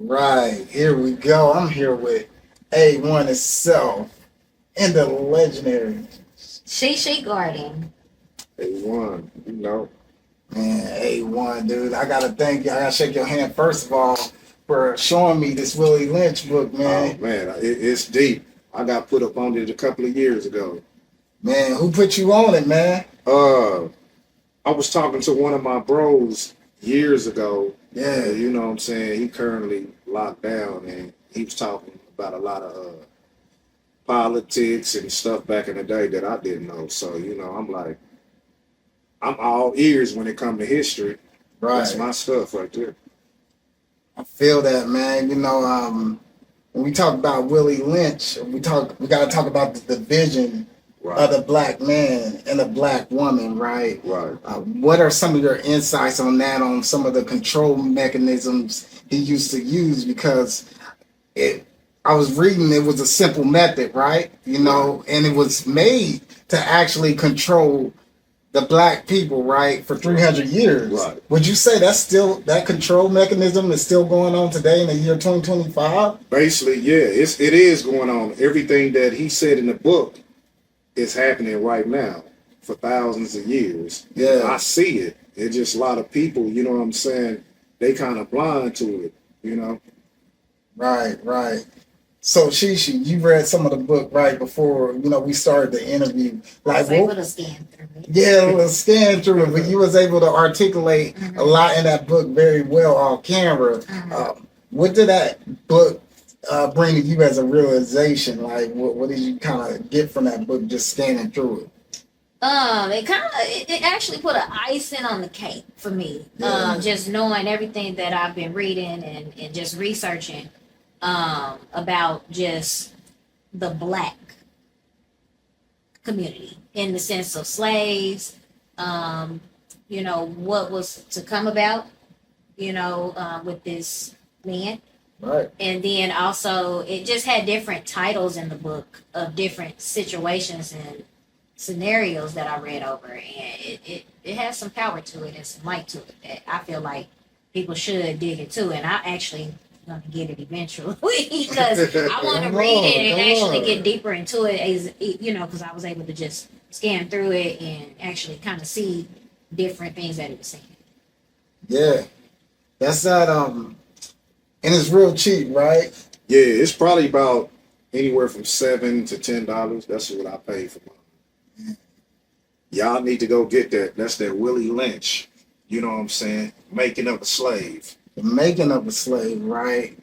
Right, here we go. I'm here with A1 itself and the legendary She Garden. A1, man, A1, dude. I gotta thank you. I gotta shake your hand first of all for showing me this Willie Lynch book, oh man. man, it's deep. I got put up on it a couple of years ago. Man, who put you on it, man? Uh, I was talking to one of my bros years ago. Yeah, You know what I'm saying? He currently locked down, and he was talking about a lot of politics and stuff back in the day that I didn't know. So, I'm like, I'm all ears when it comes to history. That's right. my stuff right there. I feel that, man. When we talk about Willie Lynch, we gotta talk about the division of Right, the black man and the black woman, right? right. What are some of your insights on that, on some of the control mechanisms he used to use? Because it, I was reading it was a simple method, right? Right, And it was made to actually control the black people, right, for right, 300 years. right. Would you say that control mechanism is still going on today in the year 2025? Basically, yeah, it is going on. Everything that he said in the book is happening right now for thousands of years. I Yeah, see it. It's just a lot of people, you know what I'm saying? They kind of blind to it. right, right. So Shishi, you read some of the book right before we started the interview. I Like, was able what? to scan through it. Yeah, it was scanned through it, but you was able to articulate a Mm-hmm. lot in that book very well on camera. Mm-hmm. What did that book bring to you as a realization? Like, what did you kind of get from that book just scanning through it? It actually put an icing on the cake for me. Yeah, Just knowing everything that I've been reading and just researching about just the black community in the sense of slaves, what was to come about, with this man. right. And then also, it just had different titles in the book of different situations and scenarios that I read over. And it has some power to it and some light to it that I feel like people should dig into. And I actually going to get it eventually because I want to Come read it on, and come actually get on. deeper into it, as because I was able to just scan through it and actually kind of see different things that it was saying. Yeah, that's that. And it's real cheap, right? Yeah, it's probably about anywhere from $7 to $10. That's what I pay for mine. Y'all need to go get that. That's that Willie Lynch. You know what I'm saying? Making of a slave. The making of a slave, right?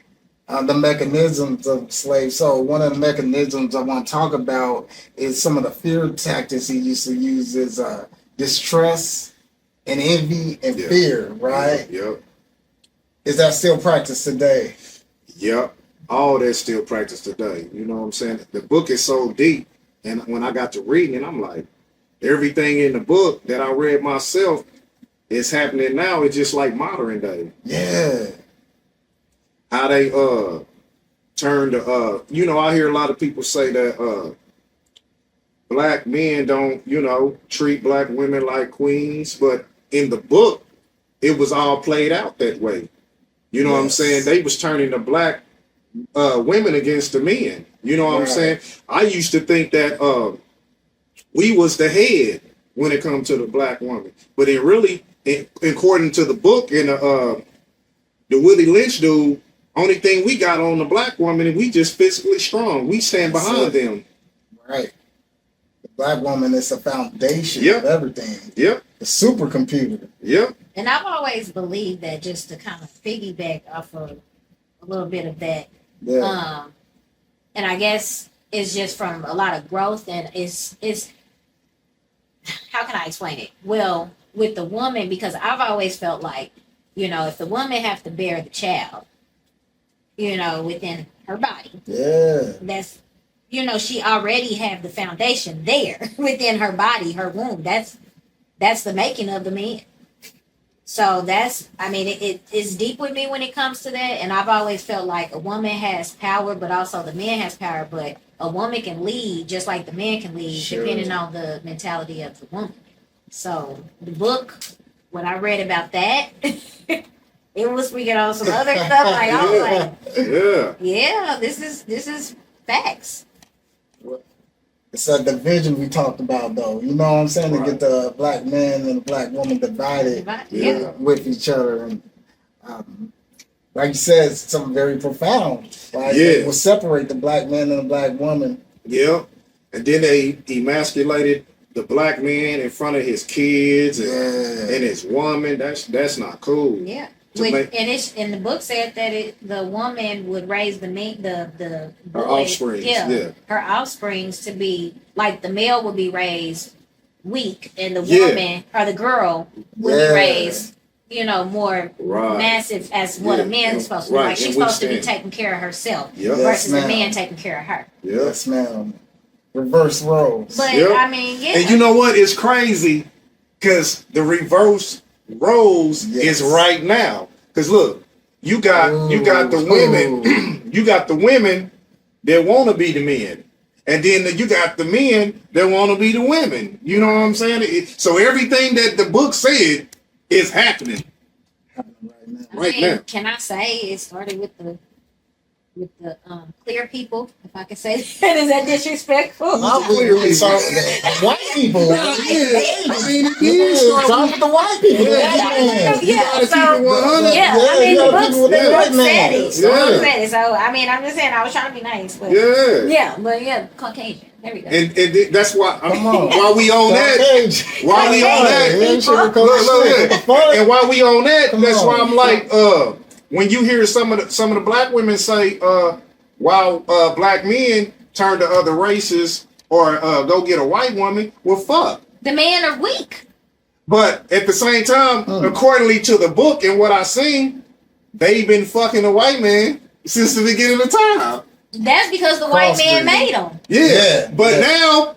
The mechanisms of slaves. So one of the mechanisms I want to talk about is some of the fear tactics he used to use is distrust and envy and Yeah. fear, Yep, right? yep, Is that still practiced today? yep. All that's still practiced today. You know what I'm saying? The book is so deep. And when I got to reading it, I'm like, everything in the book that I read myself is happening now. It's just like modern day. Yeah, How they turn to I hear a lot of people say that black men don't, treat black women like queens, but in the book it was all played out that way. You know what I'm saying? yes, They was turning the black women against the men. You know what I'm right. saying? I used to think that we was the head when it comes to the black woman, but it really, according to the book and the Willie Lynch dude, only thing we got on the black woman is we just physically strong. We stand That's behind it, them. right. The black woman is the foundation of Yep, everything. yep, The supercomputer. yep. And I've always believed that, just to kind of piggyback off of a little bit of that, Yeah, um, and I guess it's just from a lot of growth, and it's how can I explain it? Well, with the woman, because I've always felt like, if the woman have to bear the child, within her body, yeah, that's she already have the foundation there within her body, her womb. That's the making of the man. So it's deep with me when it comes to that. And I've always felt like a woman has power, but also the man has power. But a woman can lead just like the man can lead, sure. depending on the mentality of the woman. So the book, when I read about that, it was speaking on some other stuff. Like I was like, Yeah. yeah, this is facts. It's a division we talked about, though. You know what I'm saying? To Right. get the black man and the black woman divided Yeah. with each other. And um, like you said, it's something very profound. Like Yeah. it will separate the black man and the black woman. Yeah. And then they emasculated the black man in front of his kids and his woman. That's not cool. Yeah. To Which, make- and it's in the book said that the woman would raise the Her boy, offsprings, yeah. her offsprings to be like the male would be raised weak, and the Yeah. woman or the girl would Yeah. be raised, more Right. massive as what a Yeah. man's supposed to be. Right. Like she's And supposed to be withstand. taking care of herself Yep. Yeah. versus Yes, the man ma'am. taking care of her. Yeah. Yes, ma'am. Reverse roles. But Yep. I mean, yeah. And you know what? It's crazy because the reverse roles Yes. is right now. Because look, you got the women, you got the women that want to be the men, and then you got the men that want to be the women. You know what I'm saying? So everything that the book said is happening. Happening right now. I right mean, now. Can I say it started with the clear people, if I can say that? Is that disrespectful? Not clearly, so the white people. Yeah, I mean, it Yeah, is. start with the white people. the Yeah. white man. You gotta keep it 100. Yeah, Yeah, I mean, you the gotta keep it with book the white said man. it. The Yeah. book said it. So, I mean, I'm just saying, I was trying to be nice. But Yeah. but yeah, Caucasian. There we go. And that's why Come on. while we on that, Caucasian. while we on that, Yeah, you should Look, record look, shit. look. What the fuck? And while we on that, Come that's on. why I'm like, when you hear some of the black women say, while black men turn to other races or go get a white woman, well, fuck. The men are weak. But at the same time, accordingly to the book and what I seen, they've been fucking a white man since the beginning of time. That's because the white man Crossbreeding. made them. Yeah. Yeah. But Yeah. now,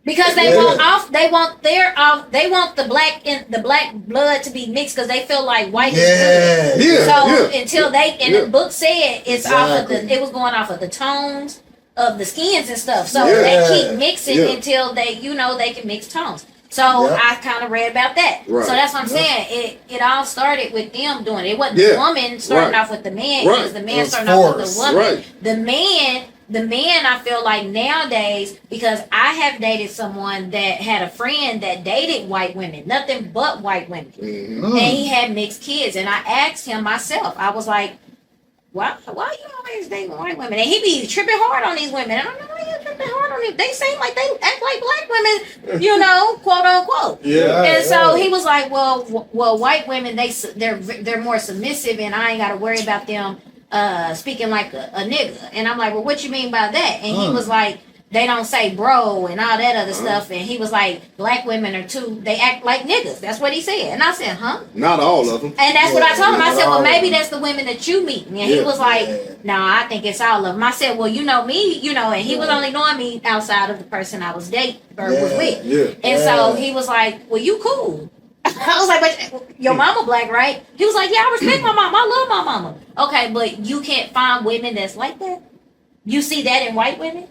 Because they Yeah. want off. They want they want the black blood to be mixed because they feel like white is good. Yeah. Yeah. So until they Yeah. the book said it's off of Exactly. it was going off of the tones of the skins and stuff. So Yeah. they keep mixing Yeah. until they they can mix tones. So Yeah. I kind of read about that. Right. So that's what I'm Yeah. saying. It all started with them doing it. It wasn't Yeah. the woman starting Right. off with the man. Right. It was the It man was starting off with forced. the woman. Right. The man, I feel like nowadays, because I have dated someone that had a friend that dated white women, nothing but white women. Mhm. And he had mixed kids. And I asked him myself, I was like, why you always dating white women? And he be tripping hard on these women. And I'm like, why you tripping hard on these? They seem like they act like black women, quote unquote. Yeah. And so he was like, well, white women, they're more submissive, and I ain't got to worry about them speaking like a nigga. And I'm like, well, what you mean by that? And he was like, they don't say bro and all that other stuff. And he was like, black women are too, they act like niggas. That's what he said. And I said, huh? Not all of them. And that's what I told him. I said, well, Yeah. maybe that's the women that you meet. And he Yeah. was like, Yeah. no, I think it's all of them. I said, well, you know me, and he was only knowing me outside of the person I was dating or was Yeah. with. Yeah. And so Yeah. he was like, well, you cool. I was like, but your mama black, right? He was like, yeah, I respect my mom. I love my mama. Okay, but you can't find women that's like that? You see that in white women?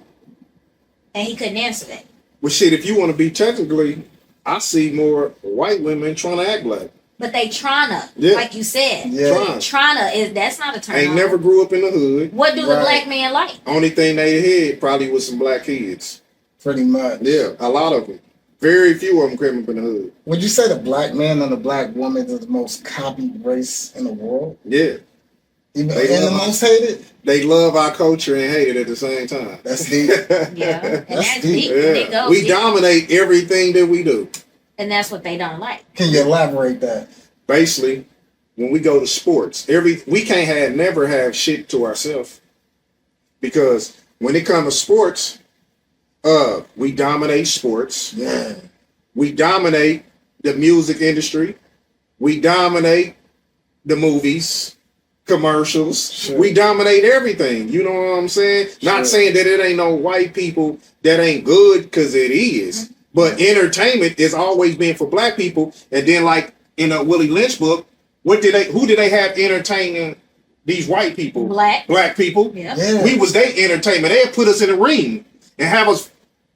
And he couldn't answer that. Well, shit, if you want to be technically, I see more white women trying to act black. But they tryna, Yeah. like you said. Yeah. Tryna that's not a term. Ain't never grew up in the hood. What do the Right. black man like? Only thing they had probably was some black kids. Pretty much. Yeah, a lot of them. Very few of them came up in the hood. Would you say the black man and the black woman is the most copied race in the world? Yeah. Even They and the love- most hated? They love our culture and hate it at the same time. That's deep. Yeah. And That's that's deep. deep. And it Yeah. goes We deep. dominate everything that we do. And that's what they don't like. Can you elaborate that? Basically, when we go to sports, we can't never have shit to ourselves. Because when it comes to sports, we dominate sports. Yeah. We dominate the music industry. We dominate the movies, commercials. Sure. We dominate everything. You know what I'm saying? Not Sure. saying that it ain't no white people that ain't good, because it is. But entertainment has always been for black people. And then, like in a Willie Lynch book, who did they have entertaining these white people? Black people. Yeah. Yeah. We was their entertainment. They had put us in a ring and have us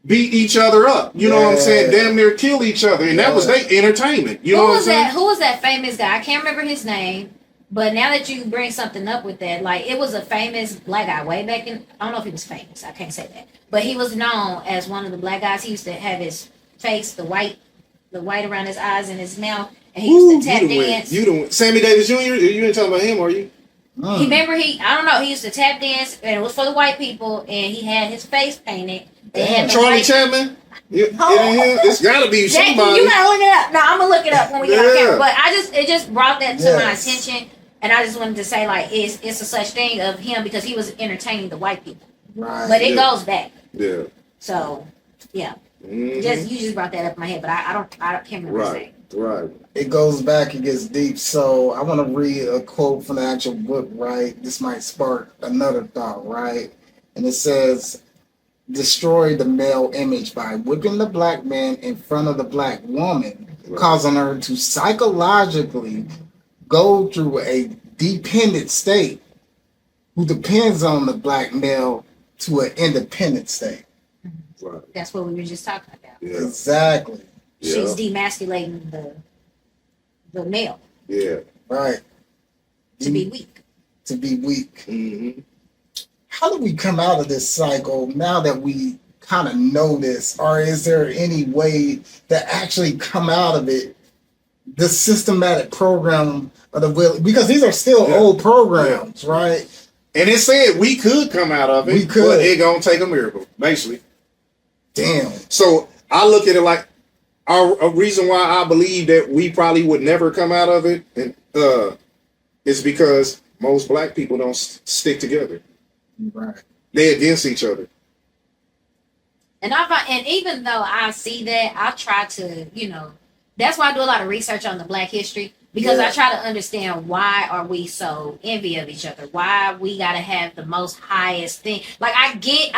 beat each other up. You know what I'm saying? Yeah. Damn near kill each other. And that was Yeah. their entertainment. You know Who what I'm was saying? that? Who was that famous guy? I can't remember his name. But now that you bring something up with that, like it was a famous black guy way back in. I don't know if he was famous. I can't say that, but he was known as one of the black guys. He used to have his face, the white around his eyes and his mouth, and he used to tap dance. You don't. Sammy Davis Jr. You ain't talking about him, are you? He remember I don't know. He used to tap dance, and it was for the white people, and he had his face painted. Charlie Chapman. It ain't him. It's got to be Jackie, somebody. you gotta look it up. No, I'm gonna look it up when we get on camera. But it just brought that to my attention, and I just wanted to say like it's a such thing of him because he was entertaining the white people. Right. But it goes back. Yeah. So, yeah. Mm-hmm. You just brought that up in my head, but I can't remember his name. Right. It goes back, it gets deep. So I want to read a quote from the actual book, right? This might spark another thought, right? And it says, destroy the male image by whipping the black man in front of the black woman, causing her to psychologically go through a dependent state who depends on the black male to an independent state. Right. That's what we were just talking about. Yeah. Exactly. She's demasculating the male. Yeah. Right. To be weak. To be weak. Mm-hmm. How do we come out of this cycle now that we kind of know this? Or is there any way to actually come out of it? The systematic program of the will, because these are still old programs, right? And it said we could come out of it. We could. But it gonna take a miracle, basically. Damn. So I look at it like a reason why I believe that we probably would never come out of it, and is because most black people don't stick together. Right. They against each other. And even though I see that, I try to, that's why I do a lot of research on the Black history, because I try to understand why are we so envy of each other? Why we gotta have the most highest thing? Like I get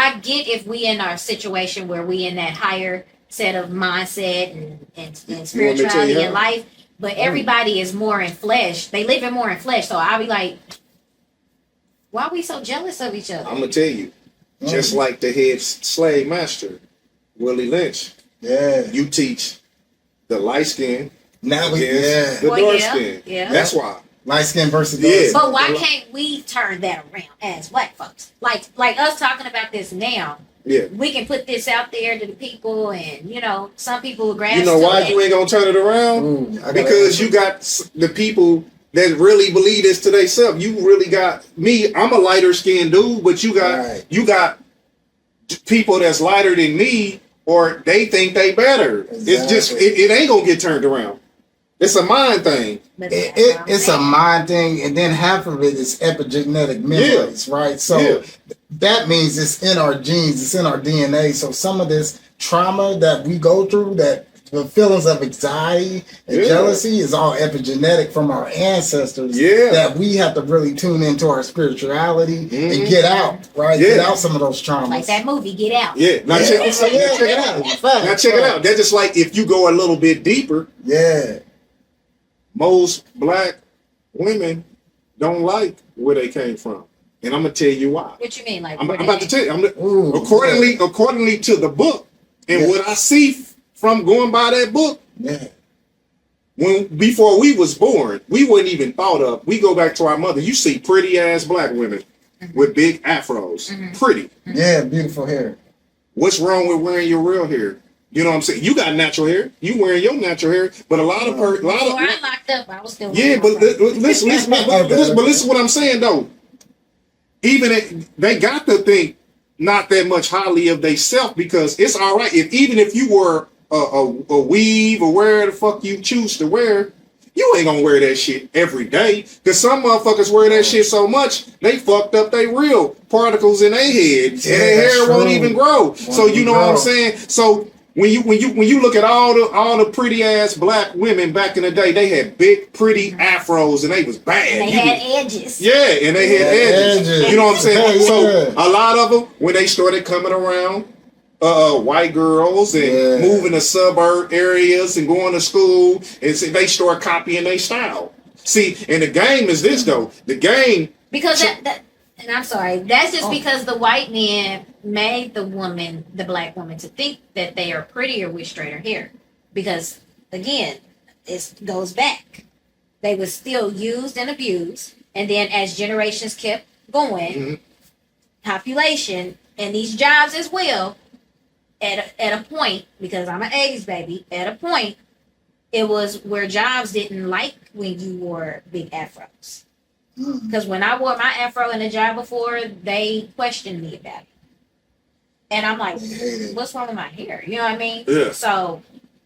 if we in our situation where we in that higher set of mindset and spirituality in life, but everybody is more in flesh. They live in more in flesh. So I'll be like, why are we so jealous of each other? I'm gonna tell you, just like the head slave master, Willie Lynch. Yeah. You teach the light skin Now we against the dark skin. Yeah. That's why. light skin versus dark skin. But why can't we turn that around as black folks? Like us talking about this now. Yeah. We can put this out there to the people, and some people will grasp. You know why you ain't gonna turn it around? Ooh, because you got the people that really believe this to themselves. You really got me. I'm a lighter skinned dude, but you got people that's lighter than me, or they think they better. Exactly. It's just it ain't gonna get turned around. It's a mind thing. It's a mind thing, and then half of it is epigenetic memories, right? So that means it's in our genes, it's in our DNA. So some of this trauma that we go through, that the feelings of anxiety and jealousy is all epigenetic from our ancestors. Yeah. That we have to really tune into our spirituality and get out, right? Yeah. Get out some of those traumas. Like that movie, Get Out. Yeah. Now check it out. Now check it out. That's just like if you go a little bit deeper. Yeah. Most black women don't like where they came from, and I'm gonna tell you why. What you mean, like? I'm about to tell you. Ooh, accordingly to the book and what I see from going by that book. Yeah. Before we was born, we wasn't even thought of. We go back to our mother. You see pretty ass black women with big afros, pretty. Yeah, beautiful hair. What's wrong with wearing your real hair? You know what I'm saying? You got natural hair. You wearing your natural hair, but a lot of Before I locked up, I was still. yeah, but listen to what I'm saying though. Even they got to think not that much highly of themselves, because it's all right even if you were a weave or where the fuck you choose to wear, you ain't gonna wear that shit every day. Because some motherfuckers wear that shit so much they fucked up their real particles in their head, and their hair won't even grow. So you know what I'm saying? So when you look at all the pretty ass black women back in the day, they had big pretty afros and they was bad. And they had edges. Yeah, and they had edges. You know what I'm saying? So a lot of them, when they started coming around white girls and moving to suburb areas and going to school, and they start copying their style. See, and the game is this though. The game, because and I'm sorry, that's just because the white men made the black woman, to think that they are prettier with straighter hair. Because again, it goes back. they were still used and abused. And then as generations kept going, Mhm. population and these jobs as well, at a point, because I'm an 80s baby, at a point, it was where jobs didn't like when you wore big afros. Mm. Because when I wore my afro in a job before, they questioned me about it. And I'm like, They hate it. what's wrong with my hair? You know what I mean? Yeah. So,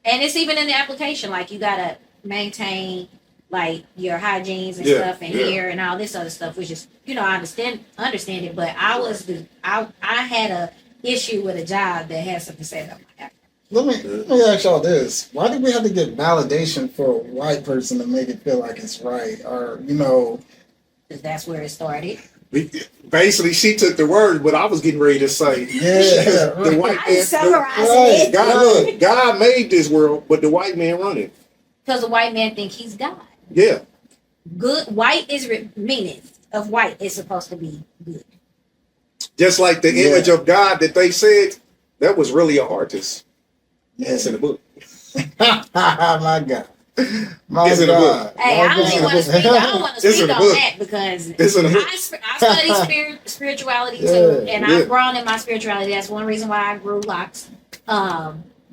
and it's even in the application, like you gotta maintain like your hygienes and Yeah, stuff and yeah. hair and all this other stuff, which is, I understand it, but I had a issue with a job that had something to say about my afro. Let me ask y'all this: why do we have to get validation for a white person to make it feel like it's right? Or Because that's where it started. Basically, she took the word, but I was getting ready to say, Yeah, the white I'm man, summarizing right. it. God made this world, but the white man run it. Because the white man think he's God. Yeah, Good white is meaning of white is supposed to be good. just like the Yeah. image of God that they said, that was really an artist. yeah. It's in the book. My God, my It's in the God. Hey, My I don't even God. want to speak. I don't want to It's in speak the on book. that because It's in the book. I study spirituality too, Yeah, and yeah. I've grown in my spirituality. That's one reason why I grew locks.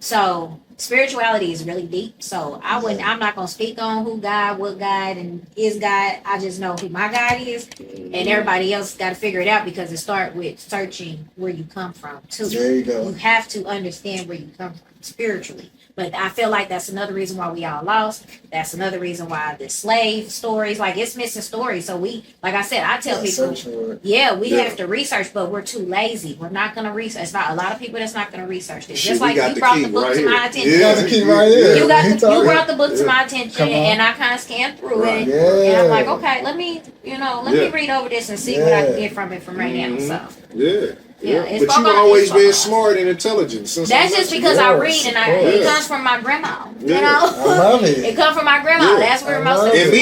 So spirituality is really deep. So I'm not gonna speak on who God, what God, and is God. I just know who my God is, and everybody else got to figure it out because it starts with searching where you come from too. There you go. You have to understand where you come from spiritually. But I feel like that's another reason why we all lost. That's another reason why the slave stories, like it's missing stories. So like I said, I tell Yeah, people, search for it. yeah, we Yeah. have to research, but we're too lazy. We're not going to research. It's not a lot of people that's not going to research this. Shit, Just we like got you the brought key the book right to here. my attention. Yeah. You got the key right here. You talking? brought the book to Yeah. my attention, Come on. and I kind of scanned through Right. it, Yeah. and I'm like, okay, let me Yeah. read over this and see what I can Yeah. get from it from right now. Mhm. So Yeah. Yeah, it's But you've focused- always it's been focused. smart and intelligent. Since that's I just met you. because I Yes, read, and of it course. comes from my grandma. Yeah. You know, I love it. it comes from my grandma. Yeah. That's where I most love of it. it And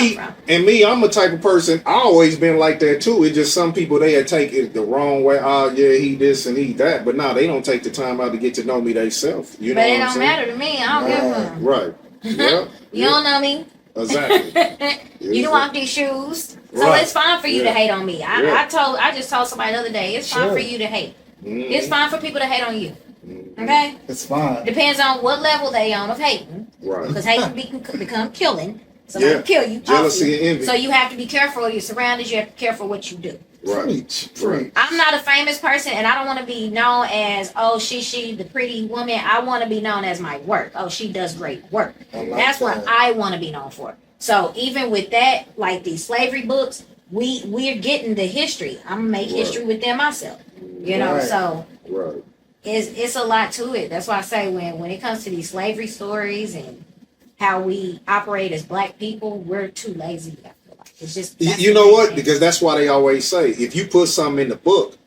come me, from. I'm a type of person. I always been like that too. It's just some people they take it the wrong way. Oh yeah, he this and he that. But no, they don't take the time out to get to know me themselves. You know But it what I'm don't saying? matter to me. I don't give a fuck. Right. Yeah. You don't know me. Exactly. You don't want these shoes. So Right. it's fine for you to Yeah. hate on me. Yeah. I just told somebody the other day, it's fine Sure. for you to hate. Mhm. It's fine for people to hate on you. Mhm. Okay? It's fine. Depends on what level they on of hating. Right. Because hate can become killing. Somebody Yeah. can kill you. off Jealousy you. and envy. So you have to be careful of your surroundings. You have to be careful what you do. Right. Preach. Right. I'm not a famous person, and I don't want to be known as, oh, she, the pretty woman. I want to be known as my work. Oh, she does great work. I like That's what that. I want to be known for. So even with that, like these slavery books, we're getting the history. I'm gonna make Right. history with them myself. You know, Right. so Right. it's a lot to it. That's why I say when it comes to these slavery stories and how we operate as black people, we're too lazy. I feel like it's just that's You the know main what? thing. Because that's why they always say if you put something in the book,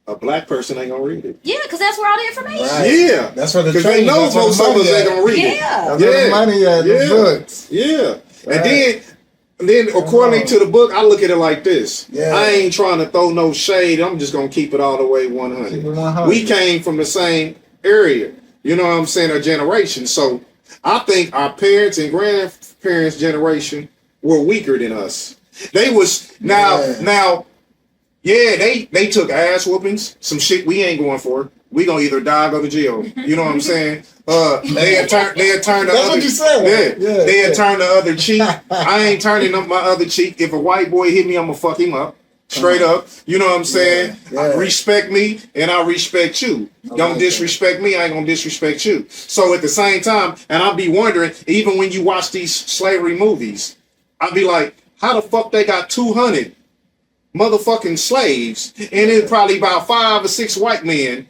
a black person ain't gonna read it. Yeah, because that's where all the information. Right. Yeah. That's where the Because they trade. know That's where most the of us money ain't at. gonna read it. Yeah. That's where the money at. Yeah. The books. Yeah. Right. And then according to the book, I look at it like this. Yeah. I ain't trying to throw no shade. I'm just gonna keep it all the way 100. Keep it 100. We came from the same area. You know what I'm saying? A generation. So I think our parents and grandparents' generation were weaker than us. They was now. Yeah, they took ass whoopings, some shit we ain't going for. We gonna either die or go to jail. You know what I'm saying? They had turned the That's other. what you said. Yeah, Yeah, they had yeah. turned the other cheek. I ain't turning up my other cheek. If a white boy hit me, I'm gonna fuck him up. Straight up. You know what I'm saying? Yeah, yeah. Respect me and I respect you. I Don't like disrespect me, I ain't gonna disrespect you. So at the same time, and I'll be wondering, even when you watch these slavery movies, I'll be like, how the fuck they got 200 motherfucking slaves and it's probably about 5 or 6 white men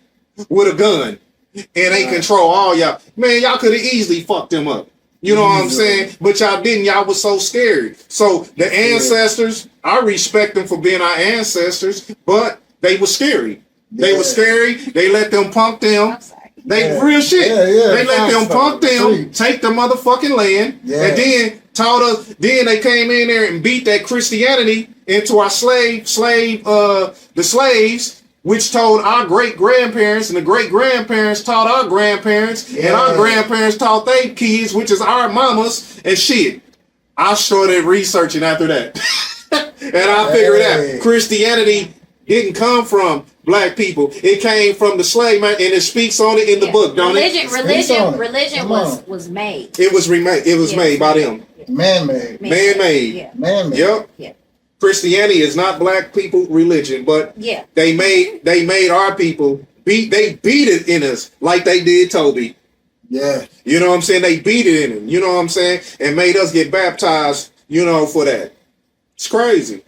with a gun and they control all y'all. Man, y'all could have easily fucked them up. You know what I'm saying? But y'all didn't. Y'all was so scared. So the ancestors, I respect them for being our ancestors, but they were scary. They were Yeah. scary. They let them punk them. I'm sorry. They Yeah. real shit. Yeah, yeah. They let them Facts, punk though. them, Preach. take the motherfucking land, Yeah. and then taught us. Then they came in there and beat that Christianity into our the slaves, which told our great grandparents, and the great grandparents taught our grandparents, and our Yeah. grandparents taught their kids, which is our mamas and shit. I started researching after that. And I figured out Christianity didn't come from black people. It came from the slave man, and it speaks on it in the book, don't it? Religion was made. It was remade. It was made by them. Man-made. Man-made. Yeah. Man-made. Yep. Yeah. Christianity is not black people religion, but Yeah. they made our people beat it in us like they did Toby. Yeah. You know what I'm saying? They beat it in him. You know what I'm saying? And made us get baptized, for that. It's crazy.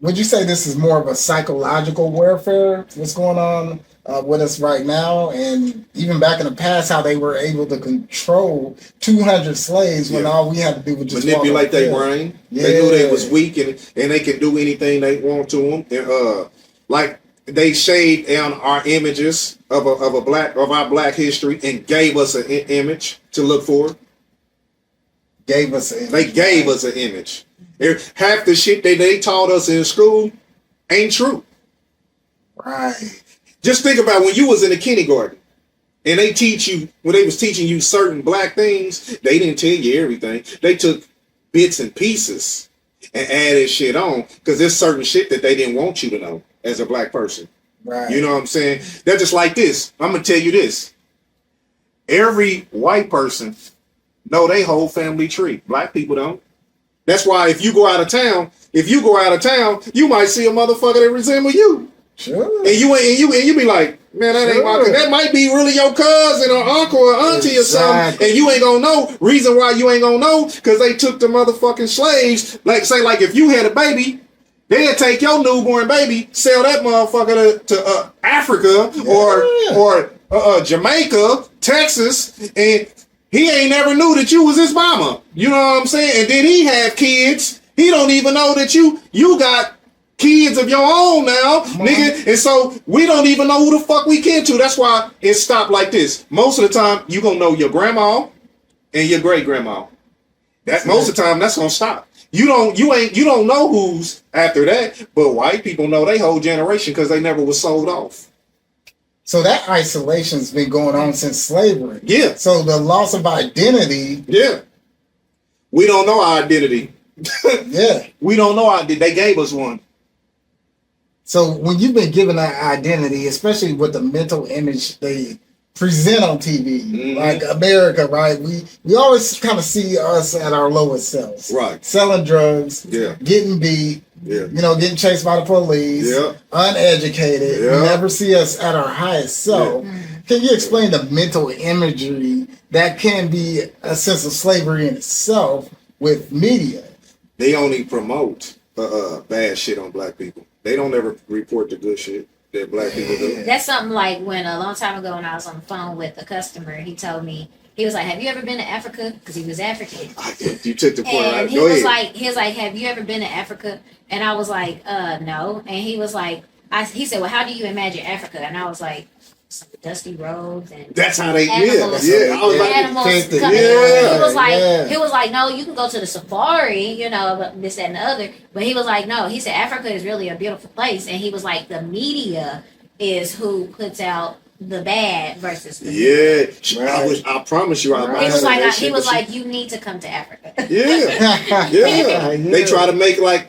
Would you say this is more of a psychological warfare? What's going on with us right now? And even back in the past, how they were able to control 200 slaves when all we had to do was just manipulate their brain. Yeah. They knew they was weak and they can do anything they want to them. And, like they shade down our images of our black history and gave us an image to look for. They gave us an image. Half the shit that they taught us in school ain't true. Right. Just think about when you was in the kindergarten and they was teaching you certain black things, they didn't tell you everything. They took bits and pieces and added shit on because there's certain shit that they didn't want you to know as a black person. Right. You know what I'm saying? They're just like this. I'm going to tell you this. Every white person know they whole family tree. Black people don't. That's why if you go out of town, you might see a motherfucker that resemble you. Sure. And you be like, man, that ain't my cousin. That might be really your cousin or uncle or auntie or something. And you ain't gonna know. Reason why you ain't gonna know, because they took the motherfucking slaves. Like if you had a baby, they'd take your newborn baby, sell that motherfucker to Africa or Jamaica, Texas, and he ain't never knew that you was his mama. You know what I'm saying? And then he have kids. He don't even know that you got kids of your own now, nigga. And so we don't even know who the fuck we kin to. That's why it stopped like this. Most of the time, you gonna know your grandma and your great grandma. Most of the time, that's gonna stop. You don't know who's after that. But white people know they whole generation because they never was sold off. So that isolation's been going on since slavery. Yeah. So the loss of identity. Yeah. We don't know our identity. Yeah. We don't know they gave us one. So when you've been given that identity, especially with the mental image they present on TV, like America, right? We always kind of see us at our lowest selves. Right. Selling drugs, getting beat, getting chased by the police, uneducated. You never see us at our highest self. Can you explain the mental imagery that can be a sense of slavery in itself with media? They only promote bad shit on black people. They don't ever report the good shit that black people do. That's something like when a long time ago when I was on the phone with a customer, he told me, he was like, have you ever been to Africa? Because he was African. You took the point, and right? He was like, have you ever been to Africa? And I was like, no. And he was like, he said, well, how do you imagine Africa? And I was like, some dusty roads and that's how they animals, I was like, animals coming in. He was like, no, you can go to the safari, this, that, and the other. But he was like, no. He said Africa is really a beautiful place, and he was like, the media is who puts out the bad versus the good. I promise you, he was like, you need to come to Africa. They try to make like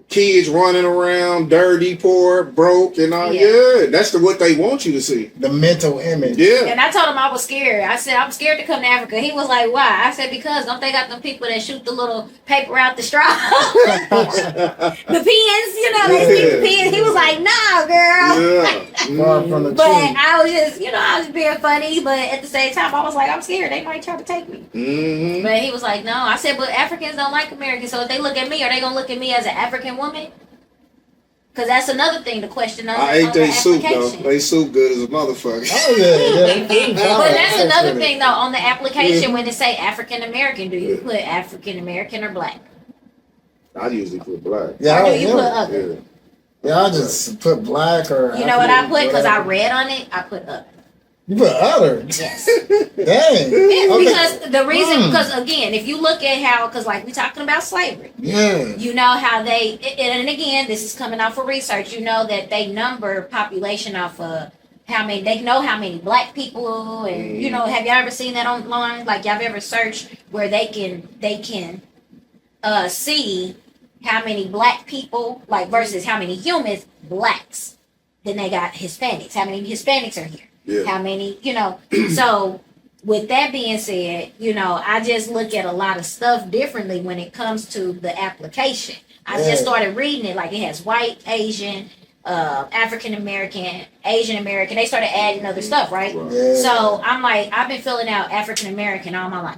kids running around dirty, poor, broke, and all. That's what they want you to see. The mental image. And I told him I was scared. I said, I'm scared to come to Africa. He was like, why? I said, because don't they got them people that shoot the little paper out the straw? The pens, they stick the pens. He was like, nah, girl. Far from the but truth. I was just being funny, but at the same time, I was like, I'm scared. They might try to take me. But he was like, no. I said, but Africans don't like Americans, so if they look at me, are they going to look at me as an African woman? Because that's another thing to question on, I ate their soup, though. application. They soup good as a motherfucker. Oh, yeah. But that's another thing, though, on the application when it say African American, do you put African American or black? I usually put black. Or do you put other? Yeah, I just put black or... You know what I put? Because I read on it, I put other. You put other? Yes. Dang. Because the reason, because again, if you look at how, because like we talking about slavery. Yeah. You know how they, and again, this is coming off of research, you know that they number population off of they know how many black people, and have y'all ever seen that online? Like y'all ever searched where they can see how many black people, like versus how many humans, blacks. Then they got Hispanics. How many Hispanics are here? Yeah. How many, so with that being said, I just look at a lot of stuff differently when it comes to the application. I just started reading it, like it has white, Asian, African American, Asian American. They started adding other stuff, right? Yeah. So I'm like, I've been filling out African American all my life,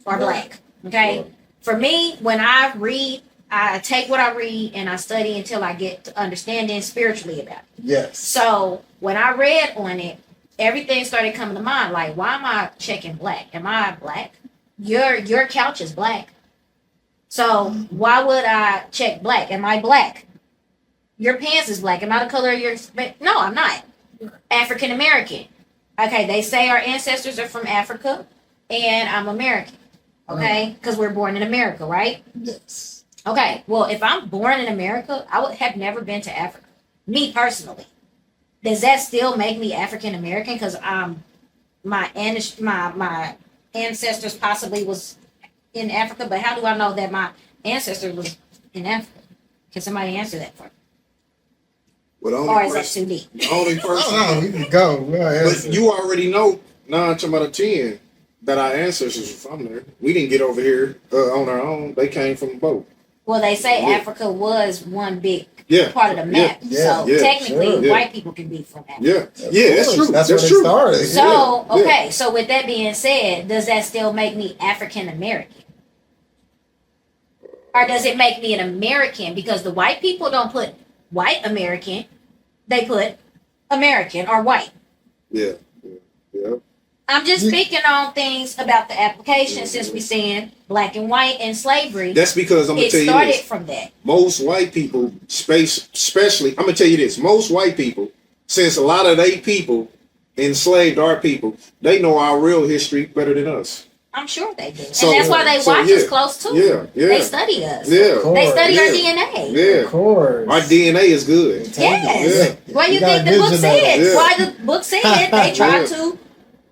or black. Okay. Right. For me, when I read, I take what I read and I study until I get to understanding spiritually about it. Yes. So when I read on it, everything started coming to mind. Like, why am I checking black? Am I black? Your couch is black. So why would I check black? Am I black? Your pants is black. Am I the color of your? No, I'm not. African American. Okay, they say our ancestors are from Africa, and I'm American. Okay, because we're born in America, right? Yes. Okay, well, if I'm born in America, I would have never been to Africa. Me personally, does that still make me African American? Because my ancestors possibly was in Africa, but how do I know that my ancestor was in Africa? Can somebody answer that for me? Well, the Or only is that person, too deep? the only person, Oh, we can go. but you already know 9 to 10 that our ancestors were from there. We didn't get over here on our own. They came from a boat. Well, they say Yeah. Africa was one big Yeah. part of the map. Yeah. So Yeah. technically, Sure. Yeah. white people can be from Africa. Yeah, yeah, that's true. That's That's where true. it started. So, Yeah. okay, so with that being said, does that still make me African American? Or does it make me an American? Because the white people don't put white American, they put American or white. Yeah, yeah, yeah. I'm just You- speaking on things about the application since we're saying black and white and slavery. That's because I'm gonna It tell you started this. from that. Most white people, especially, I'm gonna tell you this. Most white people, since a lot of they people enslaved our people, they know our real history better than us. I'm sure they do. So- and that's why they so, watch yeah. us close too. Yeah, yeah. They study us. Yeah, Cool. They study our Yeah. DNA. yeah. Of course. Our DNA is good. Yes. Yeah. Why you got think the good book said? genetics. Yeah. Why the book said they tried Yeah. to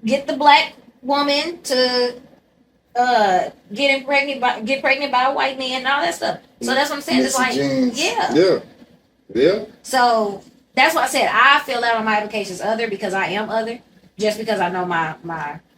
get the black woman to get pregnant by a white man and all that stuff. So that's what I'm saying. It's Mix the like, genes. yeah. Yeah, yeah. So that's why I said I fill out on my applications other because I am other. Just because I know my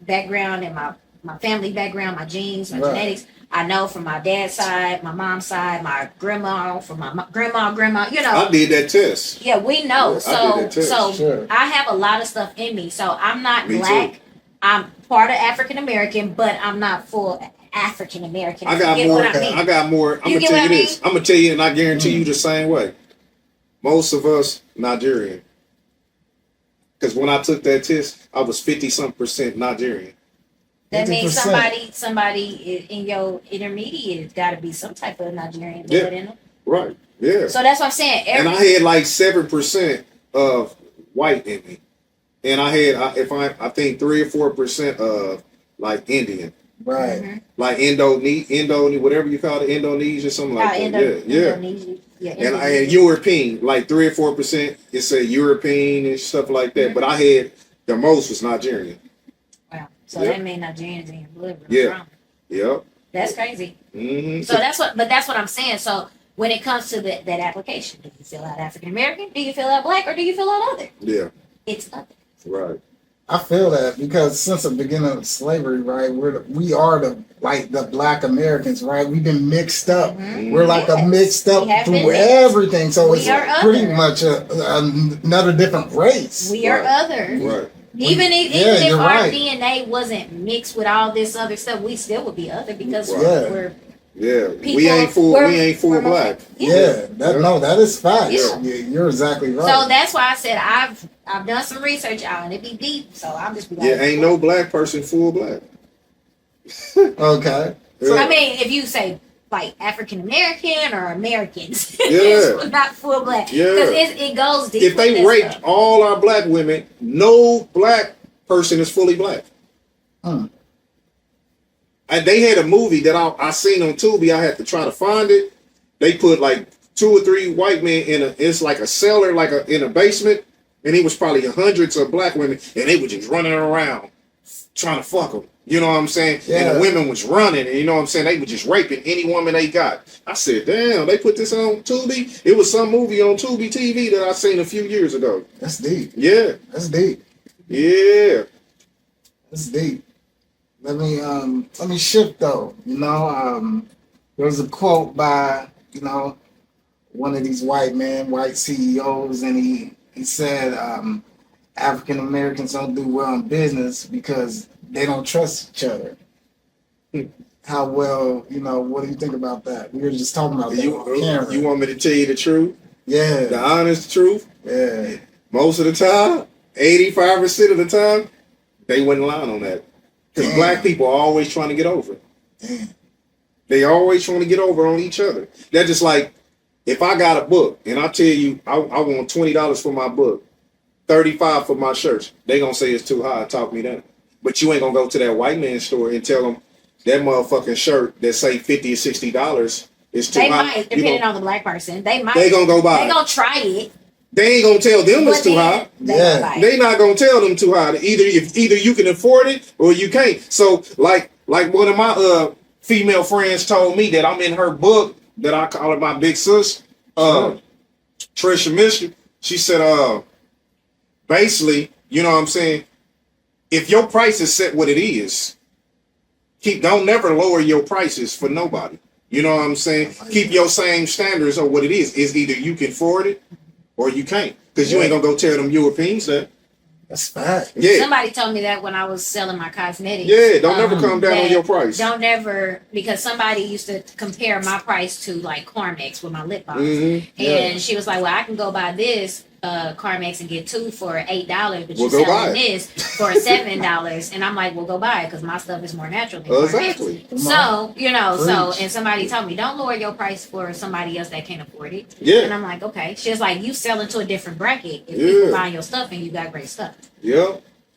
background and my family background, my genes, my Right. genetics. I know from my dad's side, my mom's side, my grandma, from my grandma, I did that test. Yeah, we know. Yeah, I so did that too. so Sure. I have a lot of stuff in me. So I'm not Me black. too. I'm part of African American, but I'm not full African American. I got You get more. what I mean? I got more. I'm You gonna get tell what you I this. I'm gonna tell you, and I guarantee you the same way. Most of us Nigerian. Because when I took that test, I was 50-something% Nigerian. That means 50%. somebody in your intermediate has got to be some type of Nigerian blood Yeah. in them. Right. Yeah. So that's what I'm saying. And I had like 7% of white in me, and I had I think 3 or 4% of like Indian, Right. Mhm. like Indo, whatever you call it, Indonesia, something like that. Indonesia. Yeah, And I Indonesia. had European, like 3 or 4%. It said European and stuff like that. Mhm. But I had the most was Nigerian. Wow. So Yeah. that mean Nigerians in your blood. Yeah. Yep. That's crazy. hmm So that's what I'm saying. So when it comes to that application, do you fill out African American? Do you fill out black? Or do you fill out other? Yeah. It's other. Right. I feel that because since the beginning of slavery, right, we are the black Americans, right? We've been mixed up. Mhm. We're like a Yes. mixed up We have been through mixed. everything. So We it's are pretty other. much another different race. We are Right. other. Right. Even if you're our right. DNA wasn't mixed with all this other stuff, we still would be other because Right. Yeah. we're Yeah. people. we ain't full. we're- We ain't full we're more- black. Yeah, that is facts. Yeah. You're exactly right. So that's why I said I've done some research out and it be deep. So I'm just be like, Yeah. Ain't no black person full black. Okay. Yeah. I mean, if you say like African American or Americans, Yeah. it's not full black. Yeah. Because it goes deep. If with they that raped stuff. all our black women, no black person is fully black. Hmm. And they had a movie that I seen on Tubi. I had to try to find it. They put like 2 or 3 white men it's like a cellar, in a basement, and it was probably hundreds of black women, and they were just running around trying to fuck them. You know what I'm saying? Yeah. And the women was running, and you know what I'm saying? They were just raping any woman they got. I said, damn, they put this on Tubi? It was some movie on Tubi TV that I seen a few years ago. That's deep. Yeah. That's deep. Yeah. That's deep. Let me shift though. You know, there was a quote by, you know, one of these white CEOs, and he said African Americans don't do well in business because they don't trust each other. How well, you know, what do you think about that? We were just talking about that on camera. You want me to tell you the truth? Yeah. The honest truth? Yeah. Most of the time, 85% of the time, they wouldn't lie on that. Because black people are always trying to get over. Damn. They always trying to get over on each other. They're just like, if I got a book and I tell you I want $20 for my book, $35 for my shirts, they gonna say it's too high, talk me down. But you ain't gonna go to that white man's store and tell them that motherfucking shirt that say $50 or $60 is too high. They might, depending on the black person. They might. They gonna go buy They it. gonna try it. They ain't gonna tell them But it's too high. They Yeah. gonna buy it. They not gonna tell them too high. Either you can afford it or you can't. So like one of my female friends told me that I'm in her book that I call her my big sis, Trisha Mister. She said, basically, you know what I'm saying? If your price is set what it is, don't never lower your prices for nobody. You know what I'm saying? Keep your same standards of what it is. Is either you can afford it or you can't. Because you ain't gonna go tell them Europeans that. That's fact. Yeah. Somebody told me that when I was selling my cosmetics. Yeah, don't never come down on that your price. Don't never, because somebody used to compare my price to like Carmex with my lip balm. Mhm. And she was like, well, I can go buy this Carmex and get two for $8, but Well, you're go buy selling this for $7. And I'm like, well, go buy it because my stuff is more natural than Exactly. Carmex. So, you know, Preach. and somebody told me, don't lower your price for somebody else that can't afford it. Yeah. And I'm like, okay. She was like, you selling to a different bracket if Yeah. people buying your stuff and you got great stuff. Yeah.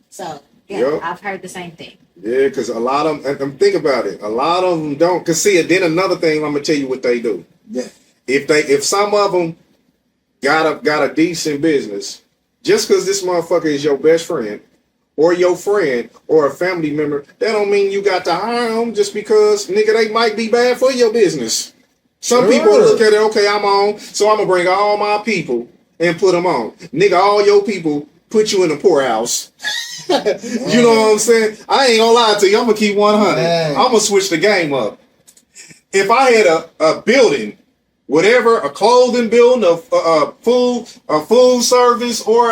So, yeah, Yep. I've heard the same thing. Yeah, because a lot of them, and think about it, a lot of them don't. Because see, then another thing, I'm gonna tell you what they do. Yeah. If some of them got a decent business, just because this motherfucker is your best friend or your friend or a family member, that don't mean you got to hire them just because, nigga, they might be bad for your business. Some Sure. people look at it, okay, I'm on, so I'm gonna bring all my people and put them on. Nigga, all your people put you in the poorhouse. You know what I'm saying? I ain't gonna lie to you. I'm gonna keep 100. Man. I'm gonna switch the game up. If I had a building, whatever, a clothing building, a food service, or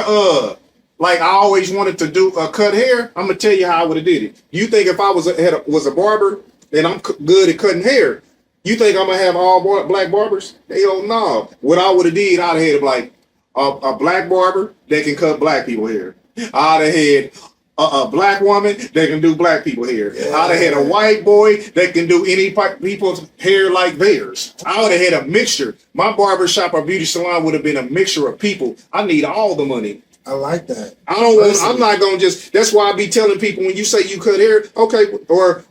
like I always wanted to do cut hair, I'm gonna tell you how I would have did it. You think if I was a barber and I'm good at cutting hair, you think I'm gonna have all black barbers? Hell no. What I would have did, I'd have had like a black barber that can cut black people hair. I'd have had a black woman that can do black people hair. Yeah. I'd have had a white boy that can do any people's hair like theirs. I would have had a mixture. My barbershop or beauty salon would have been a mixture of people. I need all the money. I like that. I don't want. I'm not gonna just. That's why I be telling people when you say you cut hair, okay, or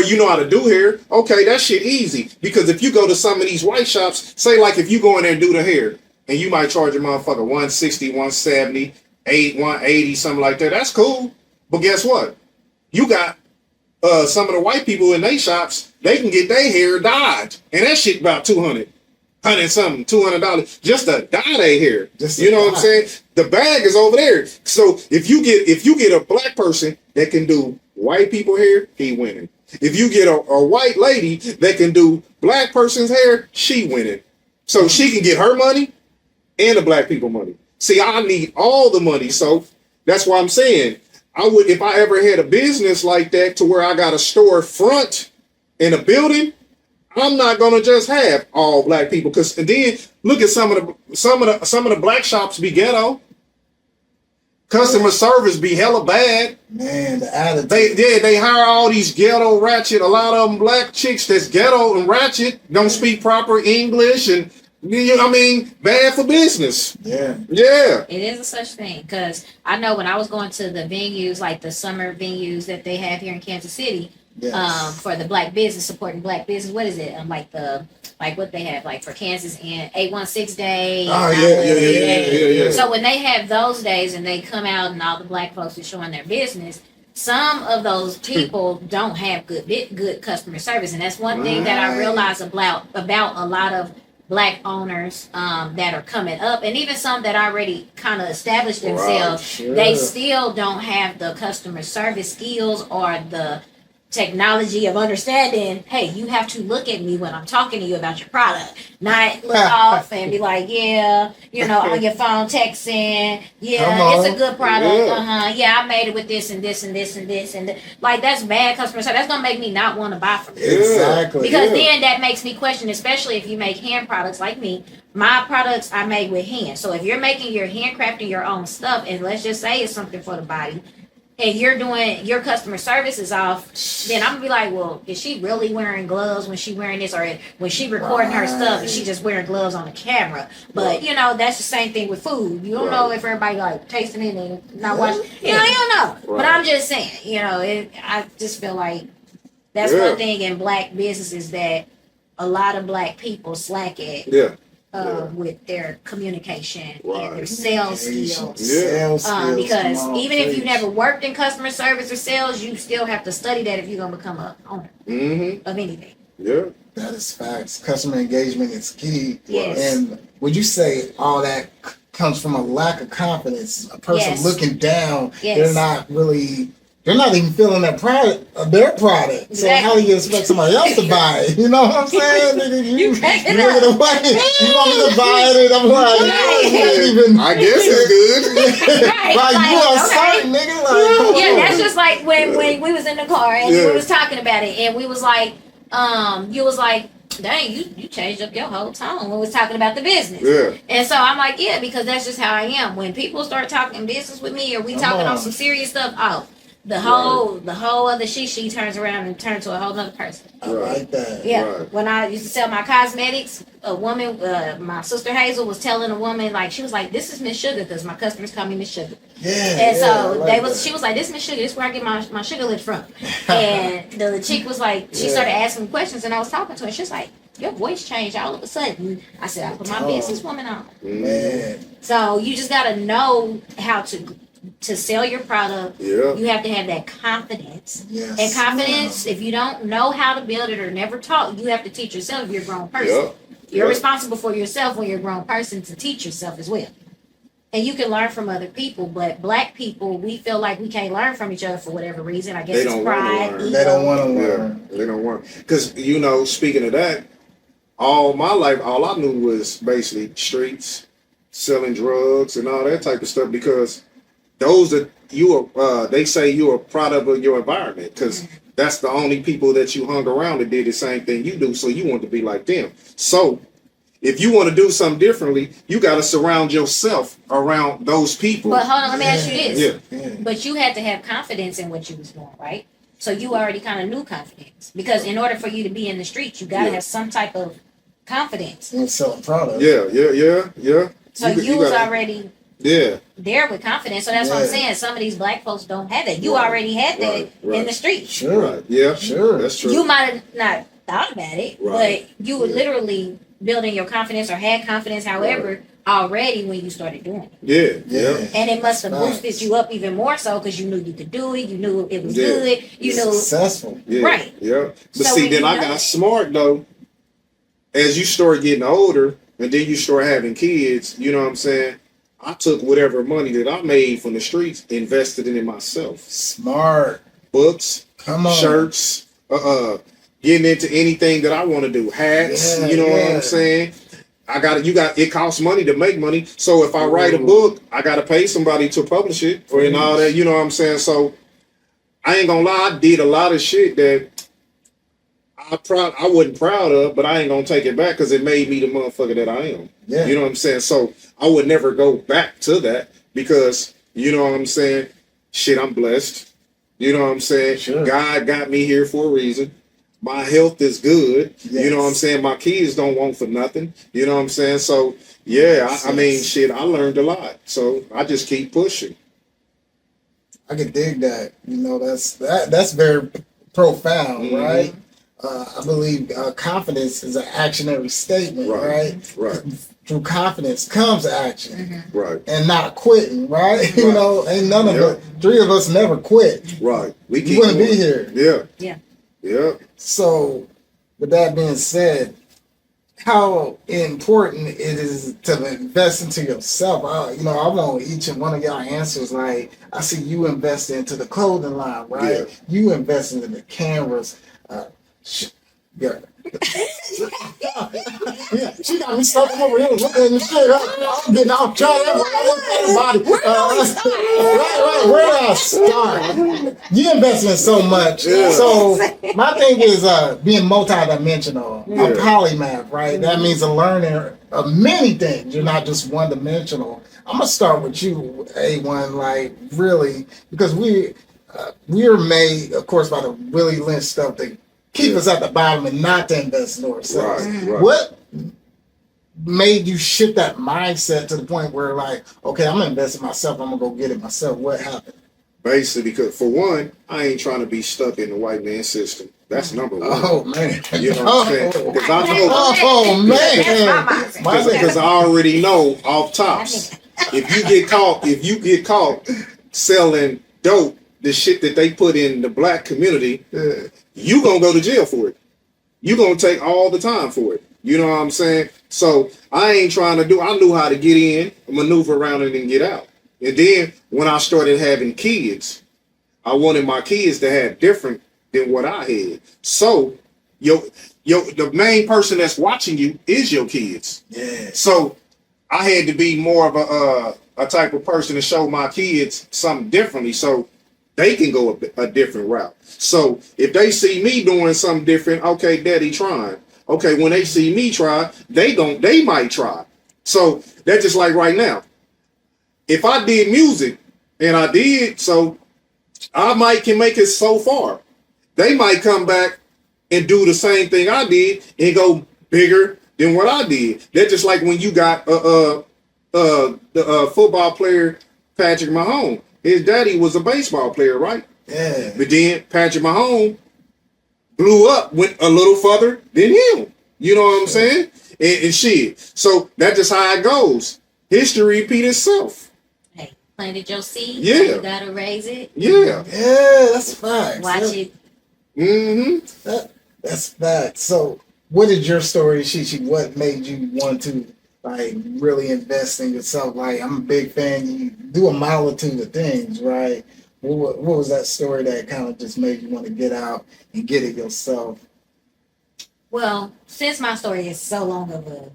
you know how to do hair, okay, that shit easy. Because if you go to some of these white shops, say like if you go in there and do the hair, and you might charge a motherfucker 160, 170, 180, something like that. That's cool. But guess what? You got some of the white people in their shops, they can get their hair dyed. And that shit about $200 something, $200 just to dye their hair. You know what I'm saying? The bag is over there. So if you get a black person that can do white people hair, he winning. If you get a white lady that can do black person's hair, she winning. So she can get her money and the black people money. See, I need all the money. So that's why I'm saying I would, if I ever had a business like that to where I got a store front in a building, I'm not gonna just have all black people. Cause and then look at some of the black shops be ghetto. Customer service be hella bad. Man, the attitude. They hire all these ghetto ratchet, a lot of them black chicks that's ghetto and ratchet, don't speak proper English, and I mean, bad for business. Yeah. Yeah. It is a such thing because I know when I was going to the venues, like the summer venues that they have here in Kansas City, Yes. for the black business, supporting black business. What is it? Like what they have, like for Kansas and 816 Day. Oh, yeah. So when they have those days and they come out and all the black folks are showing their business, some of those people don't have good customer service, and that's one thing that I realize about a lot of Black owners that are coming up, and even some that already kind of established themselves. Sure. They still don't have the customer service skills or the technology of understanding, hey, you have to look at me when I'm talking to you about your product, not look off and be like, yeah, on your phone texting, yeah, it's a good product, yeah, I made it with this and this and this and this, and like, that's bad customer service. That's gonna make me not want to buy from you. Exactly. Because then that makes me question, especially if you make hand products like me. My products I make with hand. So if you're making your handcrafting your own stuff, and let's just say it's something for the body, and you're doing your customer service is off, then I'm gonna be like, well, is she really wearing gloves when she wearing this, or when she recording her stuff, is she just wearing gloves on the camera? But that's the same thing with food. You don't know if everybody like tasting it and not watching. You don't know. But I'm just saying, I just feel like that's one thing in Black businesses that a lot of Black people slack at. With their communication and their sales skills. Because even if you never worked in customer service or sales, you still have to study that if you're going to become a owner of anything. Yeah. That is facts. Customer engagement is key. Yes. And would you say all that comes from a lack of confidence? A person looking down, they're not even feeling that product of their product. So how do you expect somebody else to buy it? You know what I'm saying? Nigga, you look at the way you want me to buy it, and I'm like, I guess it's good. Like you are certain, nigga. Like, that's just like when we was in the car and we was talking about it, and we was like, you was like, dang, you changed up your whole tone when we was talking about the business. Yeah. And so I'm like, yeah, because that's just how I am. When people start talking business with me, or we talking on some serious stuff, the whole other she turns around and turns to a whole other person. I like that. Yeah. Right. When I used to sell my cosmetics, a woman, my sister Hazel was telling a woman, like, she was like, this is Miss Sugar, because my customers call me Miss Sugar. Yeah. And so she was like, this Miss Sugar, this is where I get my sugar lit from. And the chick was like, she started asking me questions, and I was talking to her. She was like, your voice changed all of a sudden. I said, I put my businesswoman on. Man. So you just gotta know how to sell your product. You have to have that confidence. Yes. And confidence, if you don't know how to build it or never taught, you have to teach yourself if you're a grown person. You're responsible for yourself when you're a grown person to teach yourself as well. And you can learn from other people, but Black people, we feel like we can't learn from each other for whatever reason. I guess it's pride. They don't want to learn. They don't want. Because, speaking of that, all my life, all I knew was basically streets, selling drugs and all that type of stuff, because those that they say you're a product of your environment, because that's the only people that you hung around that did the same thing you do. So you want to be like them. So if you want to do something differently, you got to surround yourself around those people. But hold on, let me ask you this. Yeah. But you had to have confidence in what you was doing, right? So you already kind of knew confidence, because in order for you to be in the streets, you got to have some type of confidence. And sell a product. Yeah. So you was already there with confidence. So that's what I'm saying. Some of these Black folks don't have that. You already had that in the streets. Sure. Right. Yeah. Sure. That's true. You might have not thought about it, but you were literally building your confidence, or had confidence, however, already when you started doing it. Yeah. And it must have boosted you up even more so, because you knew you could do it. You knew it was good. You knew successful. Right. Yeah. But So see, then I got smart though. As you start getting older, and then you start having kids, you know what I'm saying? I took whatever money that I made from the streets, invested it in myself. Smart. Books, Come on. shirts, getting into anything that I want to do. Hats, you know what I'm saying? It costs money to make money. So if I write a book, I got to pay somebody to publish it and all that, you know what I'm saying? So I ain't gonna lie, I did a lot of shit that I wasn't proud of, but I ain't gonna take it back, because it made me the motherfucker that I am. Yeah. You know what I'm saying? So I would never go back to that, because, you know what I'm saying? Shit, I'm blessed. You know what I'm saying? Sure. God got me here for a reason. My health is good. Yes. You know what I'm saying? My kids don't want for nothing. You know what I'm saying? So I mean, shit, I learned a lot. So I just keep pushing. I can dig that. That's very profound, right? I believe confidence is an actionary statement, right? Right. through confidence comes action Right. and not quitting, right? You know, ain't none of Yeah. the three of us never quit. Right. We You keep wouldn't be going. here. Yeah. Yeah. Yeah. So, with that being said, how important it is to invest into yourself. You know, I want each and one of y'all answers. Like, I see you invest into the clothing line, right? Yeah. You invest into the cameras. Yeah. Yeah, she got me stuck over here looking at the shit. I'm getting off track. Everybody. Right. Where do I start? You invest in so much. Yeah. So my thing is being multidimensional, Yeah. a polymath, right? That means a learner of many things. You're not just one dimensional. I'm gonna start with you, A1, like really, because we're made, of course, by the Willie Lynch stuff that keep us at the bottom and not to invest in ourselves. Right. What made you shift that mindset to the point where, like, okay, I'm gonna invest in myself. I'm gonna go get it myself. What happened? Basically, because for one, I ain't trying to be stuck in the white man system. That's number one. Oh man! You know what I'm saying? Because I know. Oh man! That's my mindset. Because I already know off tops. If you get caught selling dope, the shit that they put in the black community, you gonna go to jail for it. You gonna take all the time for it. You know what I'm saying? So I ain't trying to do. I knew how to get in, maneuver around it, and get out. And then when I started having kids, I wanted my kids to have different than what I had. So the main person that's watching you is your kids. Yeah. So I had to be more of a type of person to show my kids something differently, so they can go a different route. So if they see me doing something different, okay, daddy trying. Okay, when they see me try, they might try. So that's just like right now. If I did music and I did, so I can make it so far. They might come back and do the same thing I did and go bigger than what I did. That's just like when you got the football player Patrick Mahomes. His daddy was a baseball player, right? Yeah. But then Patrick Mahomes blew up, went a little further than him. You know what I'm saying? And shit. So that's just how it goes. History repeat itself. Hey, planted your seed. Yeah. You gotta raise it. Yeah. Yeah, that's facts. Watch it. Mm-hmm. That's facts. So, what is your story, Shishi? What made you want to like really invest in yourself? Like, I'm a big fan. You do a multitude of things, right? What was that story that kind of just made you want to get out and get it yourself? Well, since my story is so long of a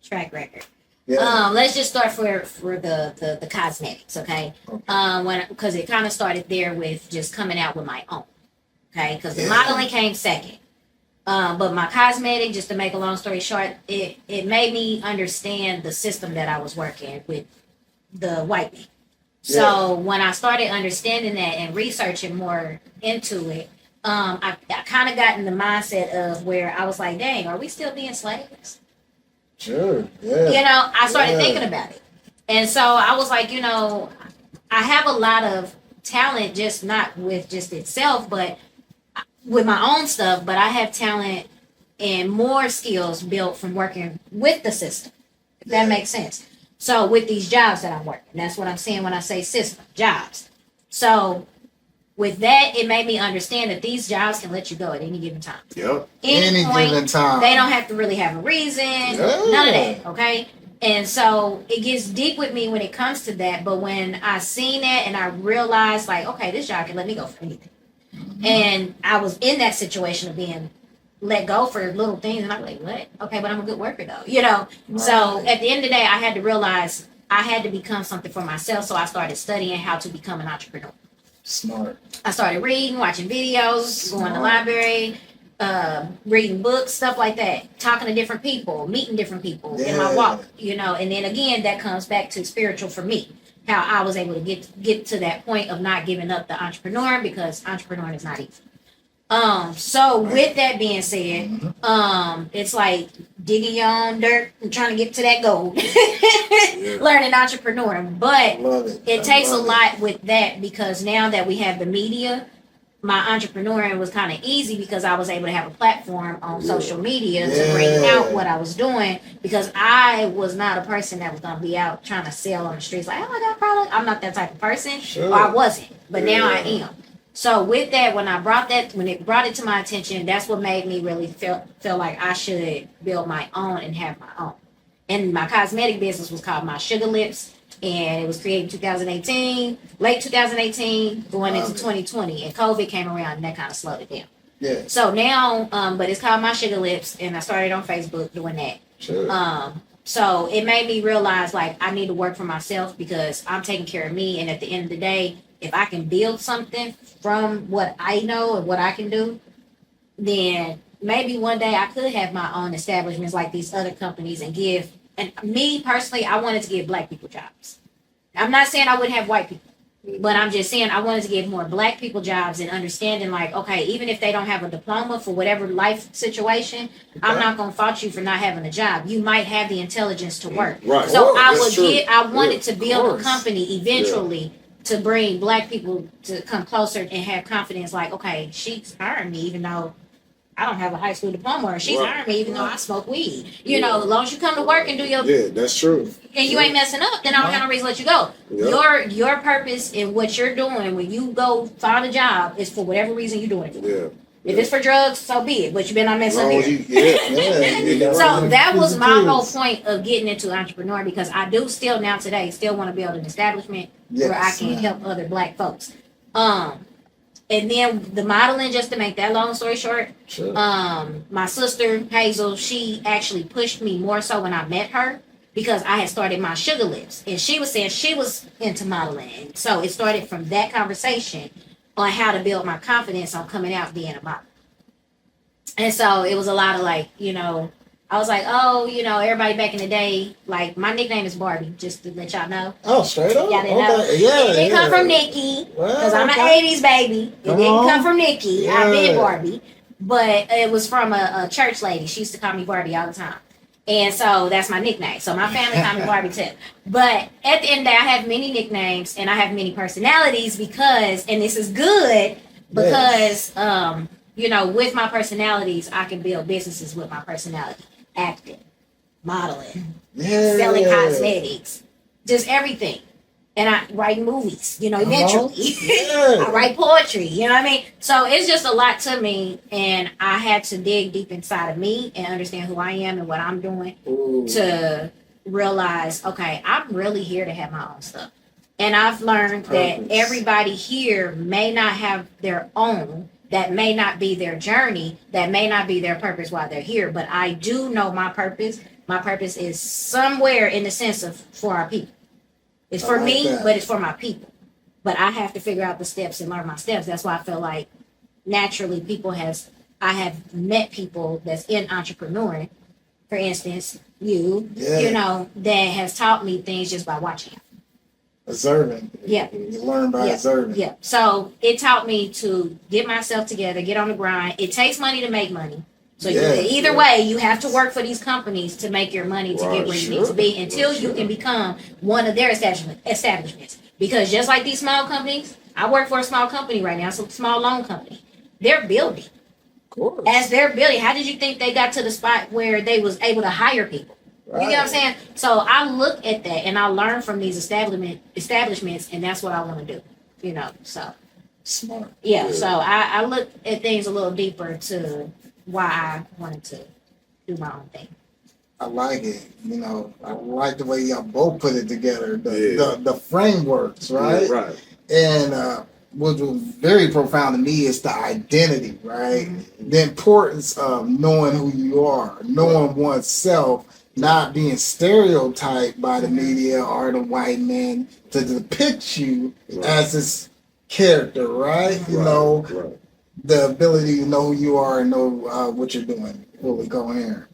track record, Yeah. let's just start for the cosmetics, okay? Because it kind of started there with just coming out with my own, okay? Because the modeling came second. But my cosmetic, just to make a long story short, it made me understand the system that I was working with, the white man. So when I started understanding that and researching more into it, I kind of got in the mindset of where I was like, dang, are we still being slaves? Sure. Yeah. You know, I started thinking about it. And so I was like, you know, I have a lot of talent, just not with just itself, but with my own stuff, but I have talent and more skills built from working with the system, if that makes sense. So with these jobs that I'm working, that's what I'm saying when I say system, jobs. So with that, it made me understand that these jobs can let you go at any given time. Yep. Any given time. They don't have to really have a reason, none of that, okay? And so it gets deep with me when it comes to that, but when I seen that and I realized, like, okay, this job can let me go for anything. And I was in that situation of being let go for little things, and I'm like, what? Okay, but I'm a good worker though, you know? Right. So at the end of the day, I had to realize I had to become something for myself, so I started studying how to become an entrepreneur. Smart. I started reading, watching videos, going to the library, reading books, stuff like that, talking to different people, meeting different people in my walk, you know, and then again, that comes back to spiritual for me. How I was able to get to that point of not giving up the entrepreneur, because entrepreneuring is not easy. So with that being said, it's like digging your own dirt and trying to get to that goal. Learning entrepreneur. But Love it. it takes a lot with that, because now that we have the media, my entrepreneuring was kind of easy because I was able to have a platform on social media to bring out what I was doing, because I was not a person that was going to be out trying to sell on the streets like, oh, I got a product. I'm not that type of person. Or I wasn't, but now I am. So with that, when it brought it to my attention, that's what made me really feel like I should build my own and have my own. And my cosmetic business was called My Sugar Lips, and it was created in 2018, late 2018, going into 2020, and COVID came around and that kind of slowed it down. Yeah. So now, but it's called My Sugar Lips, and I started on Facebook doing that. Sure. So it made me realize like I need to work for myself because I'm taking care of me, and at the end of the day, if I can build something from what I know and what I can do, then maybe one day I could have my own establishments like these other companies and give. And me personally, I wanted to give Black people jobs. I'm not saying I wouldn't have white people, but I'm just saying I wanted to give more Black people jobs and understanding like, okay, even if they don't have a diploma for whatever life situation, I'm not going to fault you for not having a job. You might have the intelligence to work. Right. So That's true. I wanted to build a company eventually to bring Black people to come closer and have confidence like, okay, she's hiring me even though I don't have a high school diploma, or she's hiring me even though I smoke weed. You know, as long as you come to work and do your that's true. and you ain't messing up, then I don't have no reason to let you go. Your purpose in what you're doing when you go find a job is for whatever reason you're doing it for. If it's for drugs, so be it. But you better not mess up here. So that was my whole point of getting into entrepreneur, because I do still now today still want to build an establishment where I can help other Black folks. And then the modeling, just to make that long story short, my sister Hazel, she actually pushed me more so when I met her, because I had started My Sugar Lips, and she was saying she was into modeling. So it started from that conversation on how to build my confidence on coming out being a model. And so it was a lot of like, you know, I was like, oh, you know, everybody back in the day, like my nickname is Barbie, just to let y'all know. Oh, straight up? Y'all didn't know. Yeah, It didn't come from Nikki, because I'm an 80s baby. It didn't come from Nikki. I've been Barbie. But it was from a church lady. She used to call me Barbie all the time. And so that's my nickname. So my family call me Barbie too. But at the end of the day, I have many nicknames and I have many personalities because, and this is good, because, you know, with my personalities, I can build businesses with my personality. Acting, modeling, selling cosmetics, just everything. And I write movies, you know, eventually. I write poetry, you know what I mean? So it's just a lot to me, and I had to dig deep inside of me and understand who I am and what I'm doing to realize, okay, I'm really here to have my own stuff. And I've learned that everybody here may not have their own, that may not be their journey, that may not be their purpose while they're here, but I do know my purpose. My purpose is somewhere in the sense of for our people. It's for me, but it's for my people. But I have to figure out the steps and learn my steps. That's why I feel like naturally I have met people that's in entrepreneuring, for instance, you know, that has taught me things just by watching. Observing. Yeah. You learn by observing. Yeah. So it taught me to get myself together, get on the grind. It takes money to make money. So either way, you have to work for these companies to make your money to get where you need to be until you can become one of their establishments. Because just like these small companies, I work for a small company right now, so a small loan company. They're building. Of course. As they're building, how did you think they got to the spot where they was able to hire people? Right. You get what I'm saying? So I look at that and I learn from these establishments, and that's what I want to do. You know, so smart. Yeah. So I look at things a little deeper to why I wanted to do my own thing. I like it. You know, I like the way y'all both put it together. The frameworks, right? Yeah, right. And what was very profound to me is the identity, right? Mm-hmm. The importance of knowing who you are, knowing oneself, not being stereotyped by the media or the white man to depict you as this character, right? You know, the ability to know who you are and know what you're doing, fully coherent.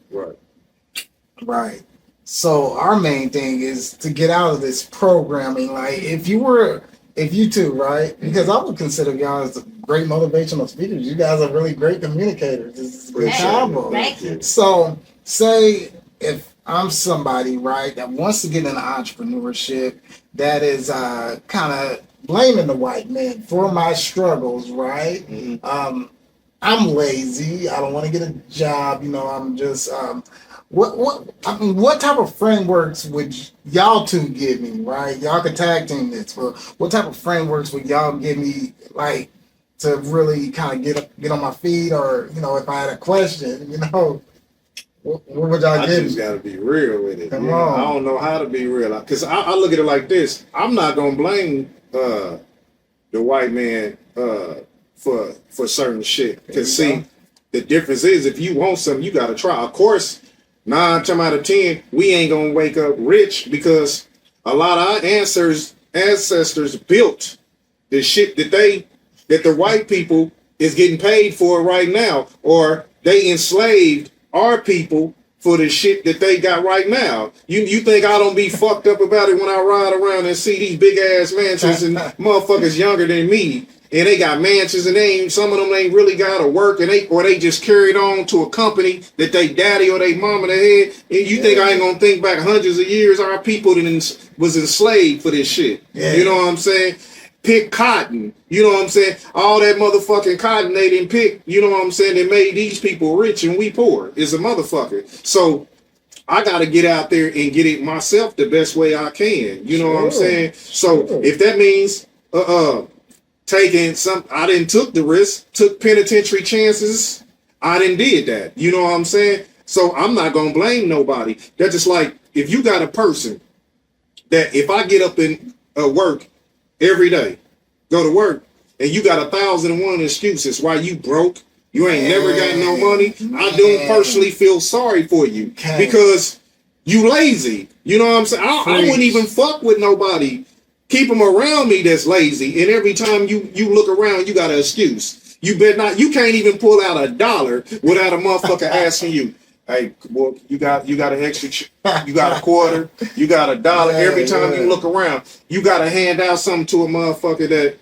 Right. So our main thing is to get out of this programming. Like if you two, right? Because I would consider y'all as great motivational speakers. You guys are really great communicators. This is a great combo. Thank you. So say if I'm somebody, right, that wants to get into entrepreneurship, that is kind of blaming the white man for my struggles, right? I'm lazy. I don't want to get a job. You know, I'm just what type of frameworks would y'all two give me, right? Y'all could tag team this. But what type of frameworks would y'all give me, like, to really kind of get on my feet, or you know, if I had a question, you know, what would y'all I give just me? got to be real with it. Come you know? on. I don't know how to be real because I look at it like this. I'm not gonna blame the white man for certain shit. Because see, the difference is if you want something, you gotta try. Of course, 9 times out of 10, we ain't gonna wake up rich because a lot of our ancestors built the shit that the white people is getting paid for right now, or they enslaved our people for the shit that they got right now. You think I don't be fucked up about it when I ride around and see these big ass mansions and motherfuckers younger than me, and they got mansions and some of them ain't really got to work, and they just carried on to a company that they daddy or they mama they had. And you think I ain't gonna think back hundreds of years our people was enslaved for this shit? Yeah. You know what I'm saying? Pick cotton, you know what I'm saying? All that motherfucking cotton they didn't pick, you know what I'm saying? That made these people rich and we poor is a motherfucker. So I got to get out there and get it myself the best way I can. You know what I'm saying? So if that means taking some, I didn't took the risk, took penitentiary chances. I didn't did that. You know what I'm saying? So I'm not gonna blame nobody. That's just like if you got a person that if I get up and work every day, go to work, and you got 1,001 excuses why you broke, you ain't never got no money. I don't personally feel sorry for you because you lazy. You know what I'm saying? I wouldn't even fuck with nobody. Keep them around me that's lazy. And every time you look around, you got an excuse. You bet not. You can't even pull out $1 without a motherfucker asking you, hey, boy, you got an extra, you got a quarter, you got $1. Every time you look around, you got to hand out something to a motherfucker that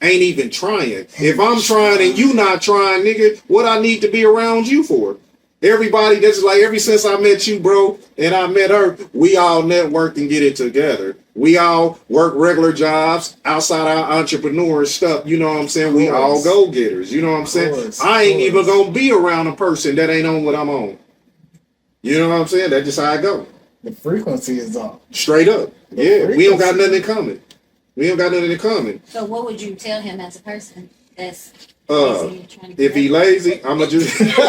ain't even trying. If I'm trying and you not trying, nigga, what I need to be around you for? Everybody, that's like ever since I met you, bro, and I met her, we all network and get it together. We all work regular jobs outside our entrepreneur stuff. You know what I'm saying? We all go-getters. You know what I'm saying? I ain't even gonna be around a person that ain't on what I'm on. You know what I'm saying? That's just how I go. The frequency is off. Straight up. Yeah, we don't got nothing in common. We don't got nothing in common. So what would you tell him as a person that's lazy, trying to if he lazy, I'ma just Pretty much.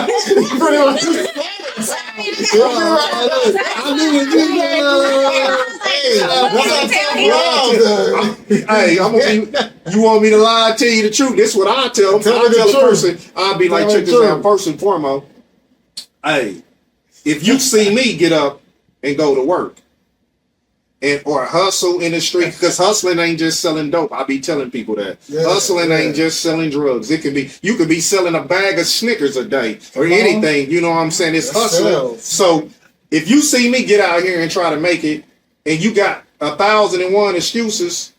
I knew what you hey, I'm gonna be, you want me to lie, tell you the truth? This is what I tell them. I tell a person, I'll be like, check this out. First and foremost, hey, if you see me get up and go to work and or hustle in the street, because hustling ain't just selling dope. I be telling people that. Hustling ain't just selling drugs. It can be, you could be selling a bag of Snickers a day or anything. You know what I'm saying? It's hustling. So if you see me get out here and try to make it and you got 1,001 excuses,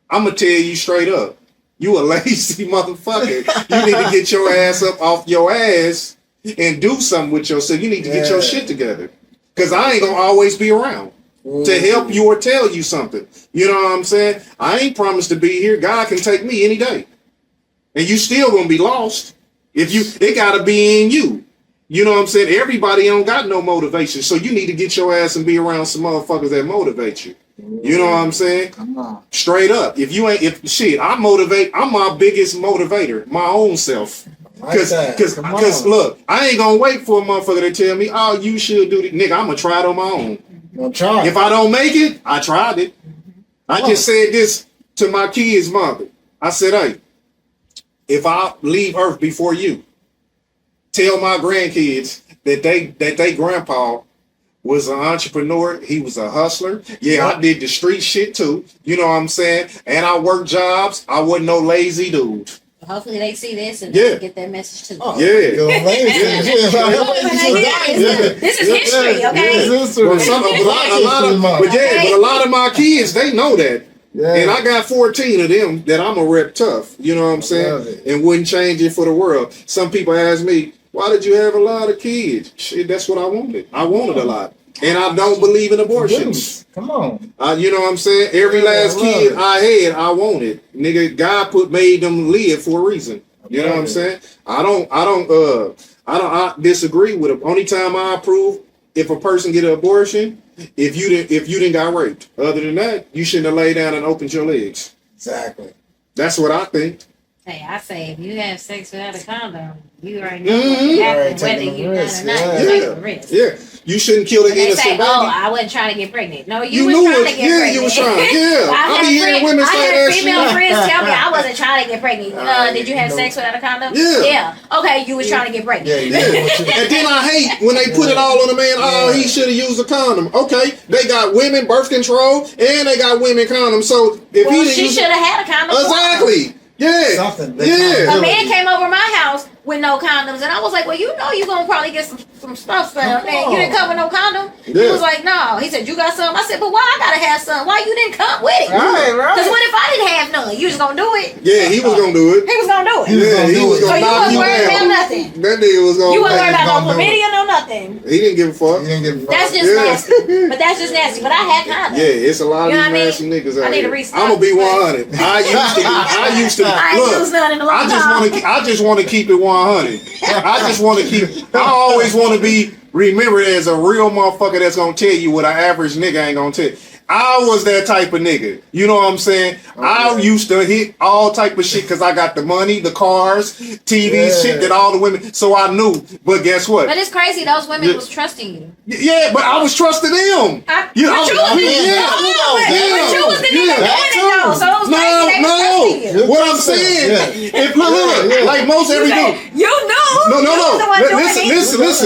I'm gonna tell you straight up, you a lazy motherfucker. You need to get your ass up off your ass and do something with yourself. You need to get your shit together. Because I ain't gonna always be around to help you or tell you something. You know what I'm saying? I ain't promised to be here. God can take me any day. And you still gonna be lost. It gotta be in you. You know what I'm saying? Everybody don't got no motivation. So you need to get your ass and be around some motherfuckers that motivate you. You know what I'm saying? Come on. Straight up. I motivate, I'm my biggest motivator, my own self. Because look, I ain't gonna wait for a motherfucker to tell me, oh, you should do this. Nigga, I'm gonna try it on my own. If I don't make it, I tried it. I just said this to my kids' mother. I said, hey, if I leave Earth before you, tell my grandkids that they grandpa was an entrepreneur. He was a hustler. Yeah, I did the street shit too. You know what I'm saying? And I worked jobs. I wasn't no lazy dude. Hopefully they see this and they get that message too. Yeah. This is history, okay? But a lot of my kids, they know that. Yeah. And I got 14 of them that I'm a rep tough. You know what I'm saying? And wouldn't change it for the world. Some people ask me, why did you have a lot of kids? Shit, that's what I wanted. I wanted a lot. And I don't believe in abortions. Come on. You know what I'm saying? Every last kid I had, I wanted. Nigga, God made them live for a reason. You know what I'm saying? I disagree with it. Only time I approve if a person get an abortion, if you didn't got raped. Other than that, you shouldn't have laid down and opened your legs. Exactly. That's what I think. Hey, I say if you have sex without a condom, you already know what's happening, whether you done or not. You're taking a risk. Yeah. You shouldn't kill an They innocent say, baby. "Oh, I wasn't trying to get pregnant." No, you was knew trying it. to get pregnant. You was trying. Yeah, I be hearing women say I that had female shit. friends tell me I wasn't trying to get pregnant. Did you have sex without a condom? Yeah. Okay, you was trying to get pregnant. And then I hate when they put it all on the man. Oh, he should have used a condom. Okay, they got women birth control and they got women condoms. So if she should have had a condom. Exactly. Yeah. Something. A man came over my house with no condoms, and I was like, "Well, you know, you gonna probably get some stuff down there. You didn't come with no condom." He was like, "No." He said, "You got some?" I said, "But why I gotta have some? Why you didn't come with it? Right. Because what if I didn't have none? You just gonna do it?" Yeah, he was gonna do it. He was gonna do it. Yeah, he was So gonna you knock wasn't you worried about down. nothing. That nigga was gonna. You wasn't worried about no gonna do it. chlamydia, no nothing. He didn't give a fuck. That's just nasty. But that's just nasty. But I had condoms. Yeah, it's a lot of You know these what I nasty mean? niggas I out need to here. restock, I'm gonna be but- 100. I used to. I ain't Look, used none in a long I time. just want to keep it 100. I just want to keep. I always want to be remembered as a real motherfucker that's gonna tell you what an average nigga ain't gonna tell. I was that type of nigga. You know what I'm saying? I used to hit all type of shit because I got the money, the cars, TV, shit that all the women. So I knew. But guess what? But it's crazy. Those women was trusting you. Yeah, but I was trusting them. But you was the nigga doing it though. So it was crazy. They was trusting you. What I'm saying, if look, like most every dude. You knew. No. You was the one doing it.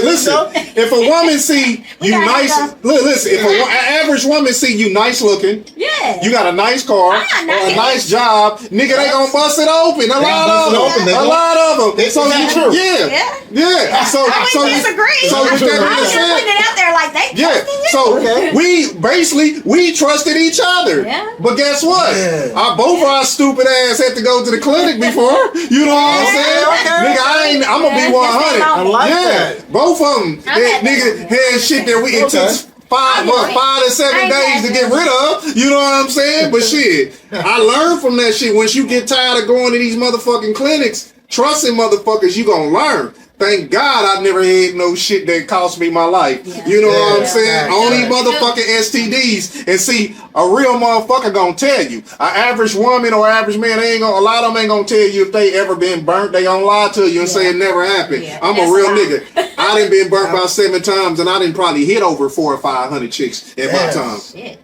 Listen. If a woman see you nice, listen. If an average woman see you nice looking, you got a nice car, or a nice job, nigga, they gonna bust it open. A lot of them. So yeah. So I wouldn't disagree. So with that I was just being putting it out there like they trusting you. So we trusted each other. Yeah. But guess what? Both of our stupid ass had to go to the clinic before. You know what I'm saying? Nigga, I'm gonna be 100. I like that. Both of them. Nigga had shit that it took 5 to 7 days to get rid of. You know what I'm saying? But shit, I learned from that shit. Once you get tired of going to these motherfucking clinics, trusting motherfuckers, you gonna learn. Thank God I never had no shit that cost me my life. You know what I'm saying? Only motherfucking STDs. And see, a real motherfucker gonna tell you. An average woman or average man, a lot of them ain't gonna tell you if they ever been burnt. They gonna lie to you and say it never happened. I'm a real nigga. I done been burnt about 7 times and I done probably hit over 400 or 500 chicks in my time. Shit.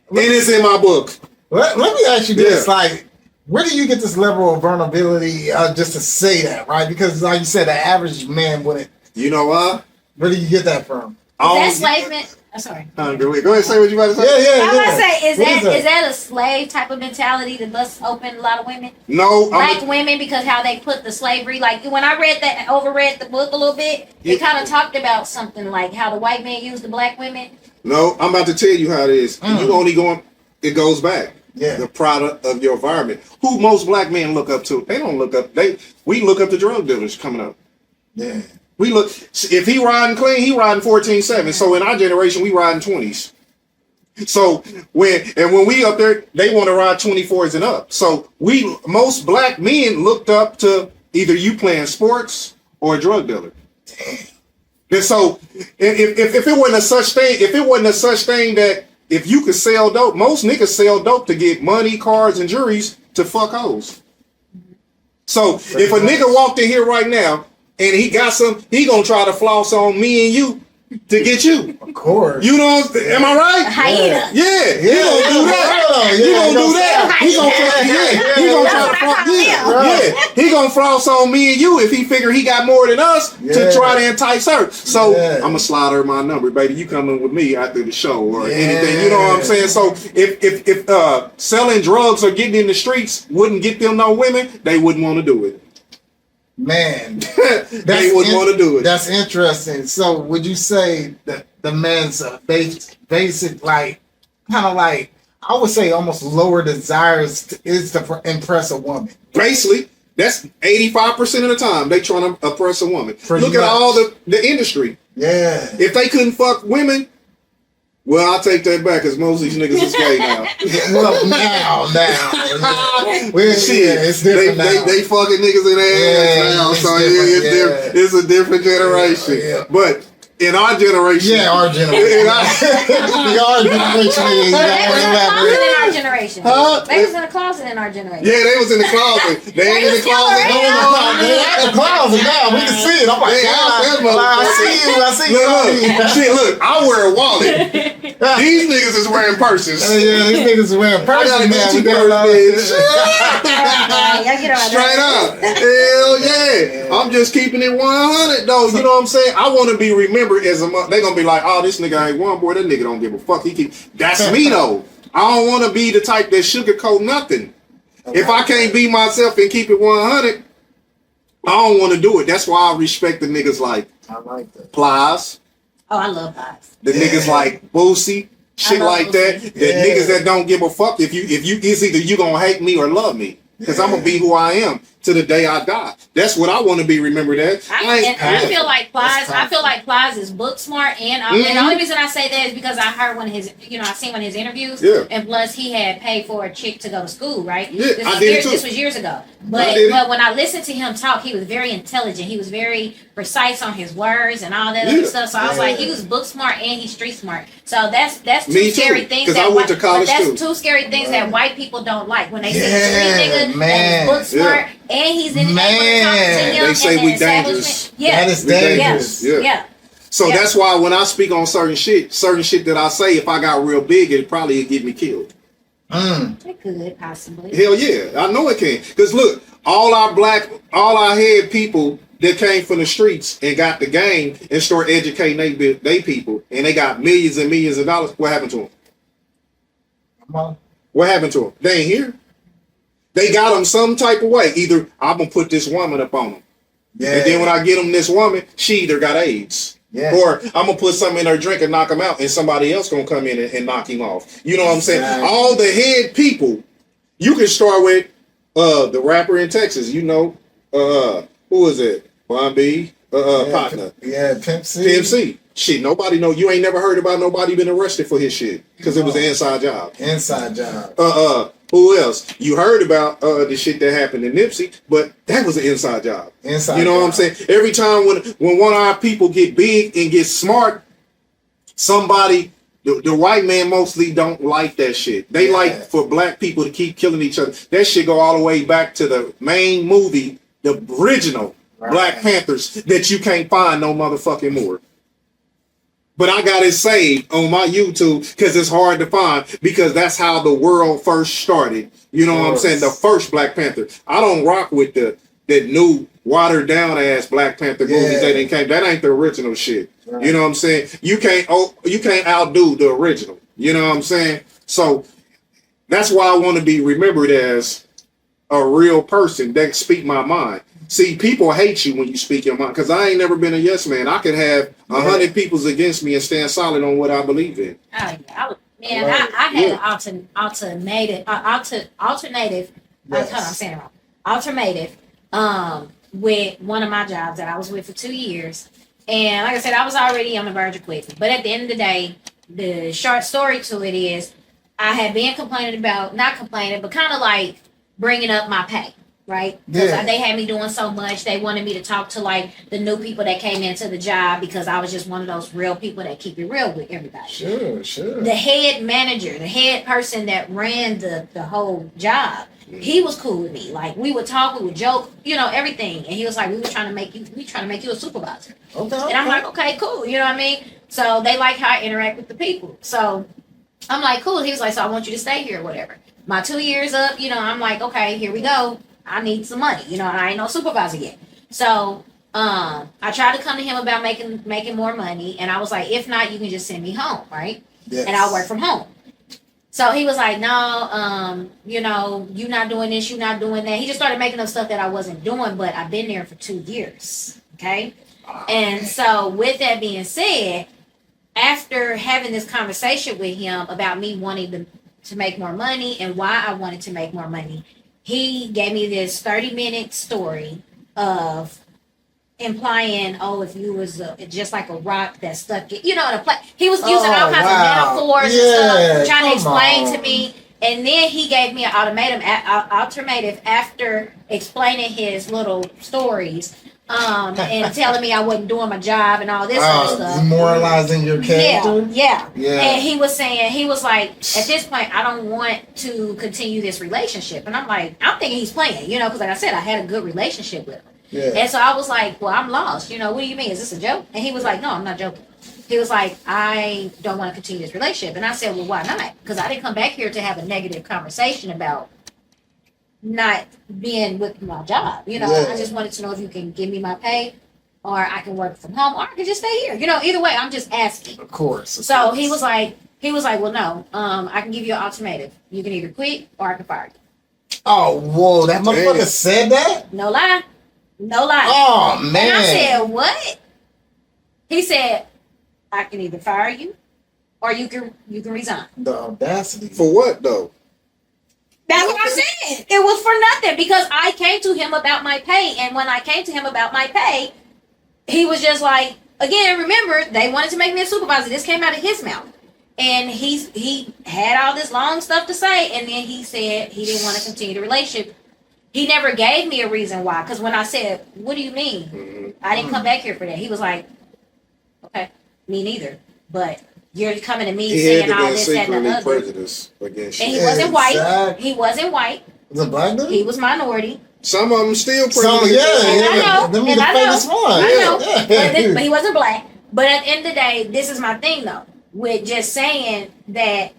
And it's in my book. Let me ask you this, like, where do you get this level of vulnerability just to say that, right? Because like you said, the average man wouldn't. You know what? Where do you get that from? Is that enslavement? I'm sorry. Go ahead, say what you about to say. Yeah. I'm gonna say, is that a slave type of mentality to bust open a lot of women? No, Black women, because how they put the slavery, like when I overread the book a little bit, it kind of talked about something like how the white man used the black women. No, I'm about to tell you how it is. You only going, it goes back. Yeah. The product of your environment. Who most black men look up to? They don't look up. We look up to drug dealers coming up. Yeah. We look. If he riding clean, he riding 14.7. So in our generation, we riding 20s. So when we up there, they want to ride 24s and up. So most black men looked up to either you playing sports or a drug dealer. And so if it wasn't a such thing, that if you could sell dope, most niggas sell dope to get money, cars, and juries to fuck hoes. So if a nigga walked in here right now and he got he gonna try to floss on me and you to get you. Of course. You know, am I right? Hyena. Yeah, he gonna do that. He gonna do that. He gonna floss on me and you if he figure he got more than us to try to entice her. So I'm gonna slide her my number, baby. You coming with me after the show or anything? You know what I'm saying? So if selling drugs or getting in the streets wouldn't get them no women, they wouldn't want to do it. Man, they would want to do it. That's interesting. So, would you say that the man's basic, like, kind of like, I would say, almost lower desires is to impress a woman? Basically, that's 85% of the time they trying to oppress a woman. Pretty Look much. at all the industry. Yeah. If they couldn't fuck women, Well, I'll take that back because most of these niggas is gay now. Well, now. Well, Shit, it's different now. they fucking niggas in their ass now, it's so different, it's a different generation. Yeah. But in our generation, Our generation. Our generation is. They was in a closet in our generation. Yeah, they was in the closet. They ain't in the closet. They in the closet now. We can see it. I'm like, I see you. Look, I wear a wallet. These niggas is wearing purses. These niggas is wearing purses. I got a Gucci purse, straight up. Hell yeah. I'm just keeping it 100 though. You know what I'm saying? I want to be remembered as a. They gonna be like, oh, this nigga ain't one boy. That nigga don't give a fuck. That's me though. I don't want to be the type that sugarcoat nothing. If I can't be myself and keep it 100, I don't want to do it. That's why I respect the niggas like I like that. Plies. Oh, I love pies. The niggas like Boosie, shit like that. Boosie. The niggas that don't give a fuck if you it's either you gonna hate me or love me. Because I'm gonna be who I am to the day I die. That's what I want to be remembered as. I feel like Plies. I feel like Plies is book smart, and the only reason I say that is because I heard one of his. I seen one of his interviews, and plus he had paid for a chick to go to school. Right? Yeah, this was years ago. But when I listened to him talk, he was very intelligent. He was very precise on his words and all that other stuff. So I was like, he was book smart and he's street smart. So that's two scary things. Because I went to college too. That's two scary things that white people don't like when they see a street nigga that is book smart and he's in the They say we dangerous. Yeah, that is dangerous. Yeah. So that's why when I speak on certain shit that I say, if I got real big, it probably would get me killed. It could possibly. Hell yeah, I know it can. Because look, all our head people that came from the streets and got the game and start educating they people, and they got millions and millions of dollars. What happened to them? What happened to them? They ain't here. They got them some type of way. Either I'm gonna put this woman up on them, and then when I get them this woman, she either got AIDS. Yeah. Or I'm gonna put something in her drink and knock him out, and somebody else gonna come in and knock him off. You know what I'm saying? All the head people. You can start with the rapper in Texas. Who is it? Bon B, partner. Yeah, Pimp C. Pimp C. Shit, nobody know. You ain't never heard about nobody been arrested for his shit because it was an inside job. Inside job. Who else? You heard about the shit that happened in Nipsey, but that was an inside job. You know what I'm saying? Every time when one of our people get big and get smart, somebody, the white man mostly don't like that shit. They like for black people to keep killing each other. That shit go all the way back to the main movie, the original Black Panthers, that you can't find no motherfucking more. But I got it saved on my YouTube because it's hard to find, because that's how the world first started. You know what I'm saying? The first Black Panther. I don't rock with that new watered down ass Black Panther movies that ain't came. That ain't the original shit. You know what I'm saying? You can't outdo the original. You know what I'm saying? So that's why I want to be remembered as a real person that speak my mind. See, people hate you when you speak your mind, because I ain't never been a yes man. I could have 100 peoples against me and stand solid on what I believe in. Oh, yeah. I had an alternative. Alternative. With one of my jobs that I was with for 2 years, and like I said, I was already on the verge of quitting. But at the end of the day, the short story to it is, I had been not complaining, but kind of like bringing up my pay. Right? Because they had me doing so much. They wanted me to talk to like the new people that came into the job, because I was just one of those real people that keep it real with everybody. Sure. The head manager, the head person that ran the whole job, he was cool with me. Like, we would talk, we would joke, everything. And he was like, we trying to make you a supervisor. Okay. And I'm like, okay, cool. You know what I mean? So they like how I interact with the people. So I'm like, cool. He was like, so I want you to stay here or whatever. My 2 years up, I'm like, okay, here we go. I need some money, and I ain't no supervisor yet. So I tried to come to him about making more money, and I was like, if not, you can just send me home, right? Yes. And I'll work from home. So he was like, no, you're not doing this, you're not doing that. He just started making up stuff that I wasn't doing, but I've been there for 2 years, okay? And so with that being said, after having this conversation with him about me wanting to make more money and why I wanted to make more money, he gave me this 30-minute story of implying, oh, if you was just like a rock that stuck it, in a place. He was using all kinds of metaphors and stuff, trying to explain to me. And then he gave me an alternative after explaining his little stories, and telling me I wasn't doing my job and all this other stuff. Demoralizing your character? Yeah. And he was like, at this point, I don't want to continue this relationship. And I'm like, I'm thinking he's playing, because like I said, I had a good relationship with him. Yeah. And so I was like, well, I'm lost. What do you mean? Is this a joke? And he was like, no, I'm not joking. He was like, I don't want to continue this relationship. And I said, well, why not? Because I didn't come back here to have a negative conversation about not being with my job. I just wanted to know if you can give me my pay, or I can work from home, or I can just stay here. Either way, I'm just asking. Of course. So he was like, well, no, I can give you an alternative. You can either quit or I can fire you. Oh, whoa, that motherfucker said that? No lie. Oh, man. And I said, what? He said, I can either fire you or you can resign. The audacity. For what though? That's what I'm saying. It was for nothing, because I came to him about my pay, and when I came to him about my pay, he was just like, again, remember, they wanted to make me a supervisor. This came out of his mouth. And he had all this long stuff to say, and then he said he didn't want to continue the relationship. He never gave me a reason why, because when I said, what do you mean? Mm-hmm. I didn't come back here for that. He was like, okay. Me neither, but you're coming to me saying all this and the other. Prejudice against you. And he wasn't white. He wasn't white. Was it black dude? He was minority. Some of them still prejudiced. I know. And I know. But he wasn't black. But at the end of the day, this is my thing though, with just saying that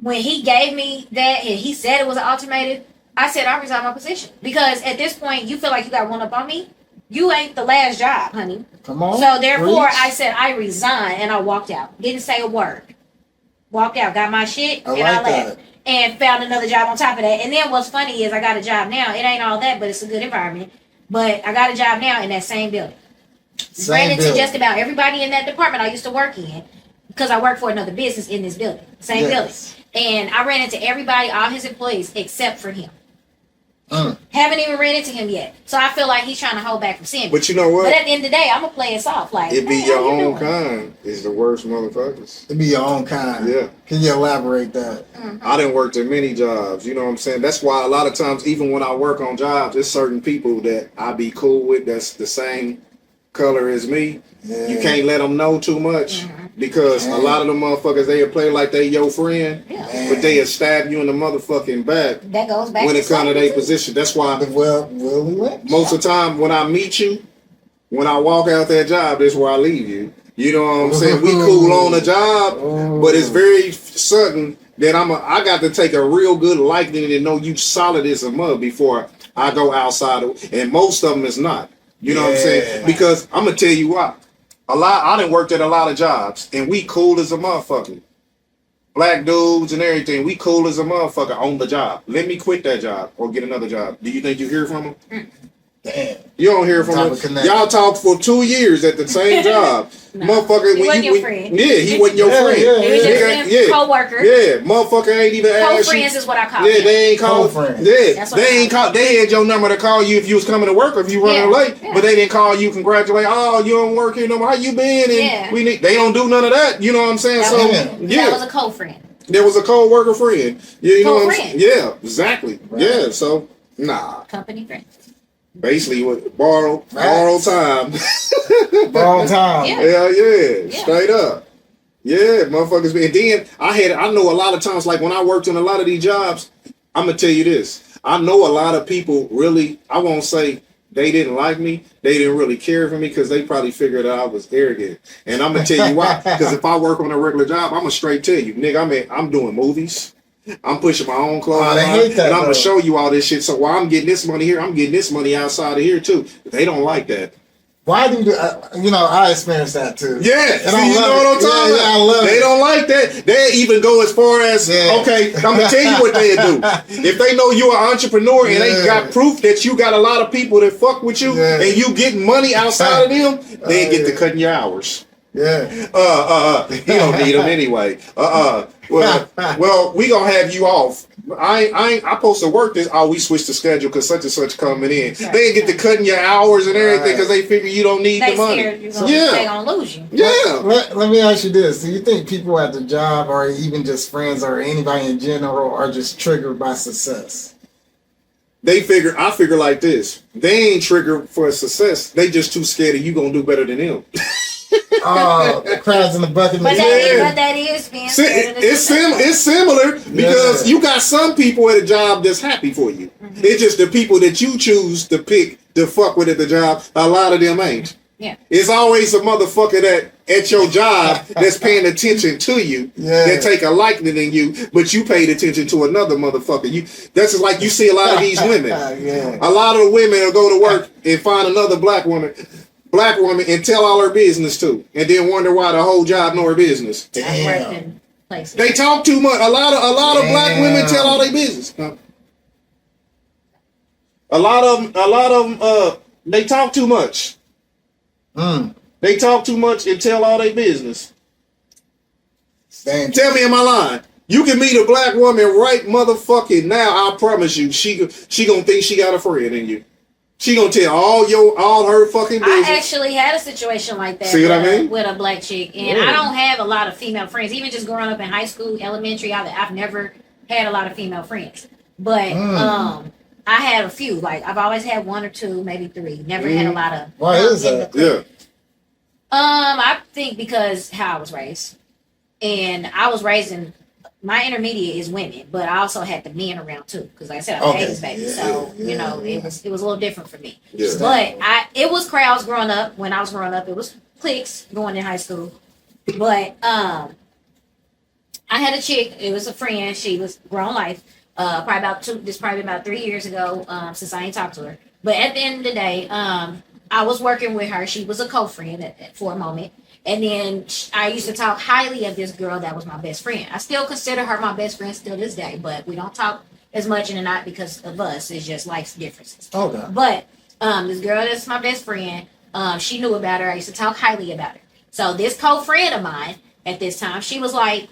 when he gave me that and he said it was an ultimatum, I said I resign my position, because at this point you feel like you got one up on me. You ain't the last job, honey. Come on. So therefore, I said I resign, and I walked out. Didn't say a word. Walked out, got my shit, and I left. And found another job on top of that. And then what's funny is I got a job now. It ain't all that, but it's a good environment. But I got a job now in that same building. Ran into just about everybody in that department I used to work in, because I work for another business in this building. Same building. And I ran into everybody, all his employees, except for him. Haven't even ran into him yet, so I feel like he's trying to hold back from seeing me. But you know what? But at the end of the day, I'm gonna play it soft. Like, it be your own kind is the worst motherfuckers. It be your own kind. Yeah. Can you elaborate that? Mm-hmm. I done worked in many jobs. You know what I'm saying? That's why a lot of times, even when I work on jobs, there's certain people that I be cool with that's the same color as me. Yeah. You can't let them know too much, because a lot of them motherfuckers, they'll play like they your friend, but they'll stab you in the motherfucking back. That goes back when it comes to their position. That's why most of the time when I meet you, when I walk out that job, that's where I leave you. You know what I'm saying? We cool on the job, but it's very sudden that I got to take a real good liking and know you solid as a mud before I go outside. And most of them is not. You know what I'm saying? Because I'm gonna tell you why. I done worked at a lot of jobs, and we cool as a motherfucker. Black dudes and everything, we cool as a motherfucker on the job. Let me quit that job or get another job. Do you think you hear from them? Damn. You don't hear from him. Y'all talked for 2 years at the same job. Motherfucker, he wasn't your friend. Yeah, he wasn't your friend. He was just a co-worker. Yeah, motherfucker ain't even asked you. Co-friends is what I call it. Yeah, they ain't called. Yeah, they ain't called. They had your number to call you if you was coming to work or if you running late. Yeah. But they didn't call you, congratulate. Oh, you don't work here no more. How you been? And they don't do none of that. You know what I'm saying? That was a co-friend. There was a co-worker friend. You know what I'm saying? Co-friend. Yeah, exactly. Right. Yeah, so nah. Company friend. Basically, what borrow time. Borrow time. Yeah. Straight up. Yeah, motherfuckers. And then I know a lot of times, like when I worked in a lot of these jobs, I'm gonna tell you this. I know a lot of people really, I won't say they didn't like me. They didn't really care for me because they probably figured that I was arrogant. And I'm gonna tell you why. Because if I work on a regular job, I'm gonna straight tell you, nigga, I'm doing movies. I'm pushing my own clothes, and I'm gonna show you all this shit. So while I'm getting this money here, I'm getting this money outside of here too. They don't like that. Why do I experienced that too? Yeah, and you know what I'm talking about. I love they don't like that. They even go as far as okay. I'm gonna tell you what they do. If they know you're an entrepreneur and they got proof that you got a lot of people that fuck with you and you getting money outside of them, they get to cutting your hours. Yeah. He don't need them anyway. Well, we gonna have you off. I supposed to work this. Oh, we switched the schedule because such and such coming in. Right. They get to cutting your hours and everything because they figure you don't need They the money. scared they gonna lose you. Yeah. Let me ask you this. Do you think people at the job or even just friends or anybody in general are just triggered by success? I figure like this. They ain't triggered for success. They just too scared of you gonna do better than them. Crabs in the bucket. But that is being scared of the success. It's similar because you got some people at a job that's happy for you. Mm-hmm. It's just the people that you choose to pick to fuck with at the job. A lot of them ain't. Yeah. It's always a motherfucker that at your job that's paying attention to you, that take a liking in you, but you paid attention to another motherfucker. That's just like you see a lot of these women. A lot of the women will go to work and find another black woman and tell all her business too, and then wonder why the whole job know her business. Damn. They talk too much. A lot of black women tell all their business. A lot of them they talk too much. They talk too much and tell all their business. Tell me, am I lying? You can meet a black woman right motherfucking now. I promise you, she gonna think she got a friend in you. She gonna tell all her fucking business. I actually had a situation like that. See what I mean? With a black chick, and I don't have a lot of female friends. Even just growing up in high school, elementary, I've never had a lot of female friends. But I had a few. Like I've always had one or two, maybe three. Never had a lot of. Why is that? Yeah. I think because how I was raised, and I was raised in. My intermediate is women, but I also had the men around too, because like I said, I'm an 80s baby, so you know it was a little different for me. Yeah. But it was crowds growing up. When I was growing up, it was cliques going in high school. But I had a chick. It was a friend. She was grown life. Probably about 3 years ago. Since I ain't talked to her, but at the end of the day, I was working with her. She was a co-friend for a moment. And then I used to talk highly of this girl that was my best friend. I still consider her my best friend still this day, but we don't talk as much and not because of us. It's just life's differences. Okay. But this girl that's my best friend, she knew about her. I used to talk highly about her. So this co-friend of mine at this time, she was like,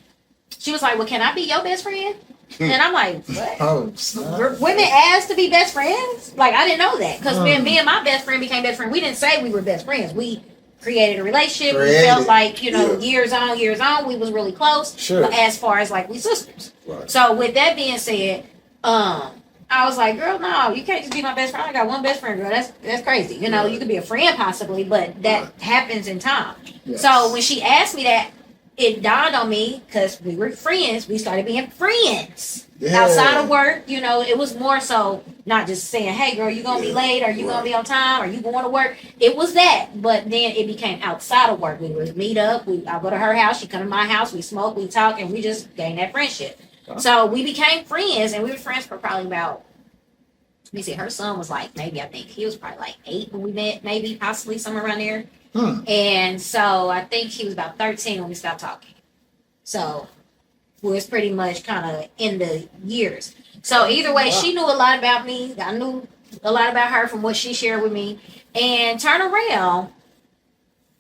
well, can I be your best friend? And I'm like, what? Women asked to be best friends? Like, I didn't know that. Because when me and my best friend became best friends, we didn't say we were best friends. We created a relationship. We felt like, years on, we was really close. Sure. As far as like we sisters. Right. So with that being said, I was like, girl, no, you can't just be my best friend. I got one best friend, girl. That's crazy. You could be a friend possibly, but that happens in time. Yes. So when she asked me that, it dawned on me because we were friends. We started being friends outside of work. It was more so not just saying, "Hey, girl, you gonna be late? Are you gonna be on time? Are you going to work?" It was that, but then it became outside of work. We would meet up. I'll go to her house. She come to my house. We smoke. We talk, and we just gained that friendship. So we became friends, and we were friends for probably about. Let me see. Her son was like maybe I think he was probably like 8 when we met, maybe possibly somewhere around there. And so I think he was about 13 when we stopped talking. So it was pretty much kind of in the years. So either way, she knew a lot about me. I knew a lot about her from what she shared with me. And turn around,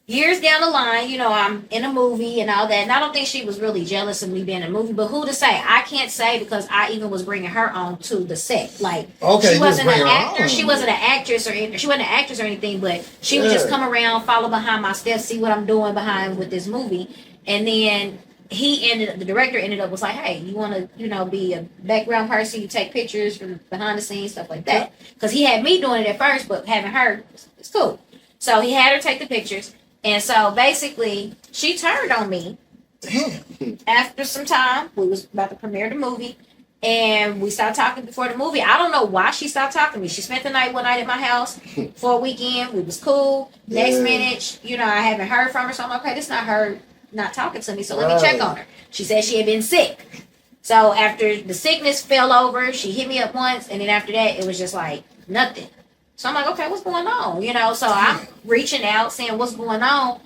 years down the line, I'm in a movie and all that. And I don't think she was really jealous of me being in a movie. But who to say? I can't say because I even was bringing her on to the set. Like, she wasn't an actor. She wasn't an actress or anything. She wasn't an actress or anything. But she would just come around, follow behind my steps, see what I'm doing behind with this movie. And then the director ended up was like, hey, you want to, be a background person, you take pictures from behind the scenes, stuff like that. Because he had me doing it at first, but having her, it's cool. So he had her take the pictures. And so basically, she turned on me. Damn. After some time, we was about to premiere the movie, and we stopped talking before the movie. I don't know why she stopped talking to me. She spent the night one night at my house for a weekend. We was cool. Next minute, I haven't heard from her, so I'm like, okay, this is not her not talking to me, so let me check on her. She said she had been sick. So after the sickness fell over, she hit me up once, and then after that, it was just like nothing. So I'm like, okay, what's going on? So I'm reaching out, saying what's going on.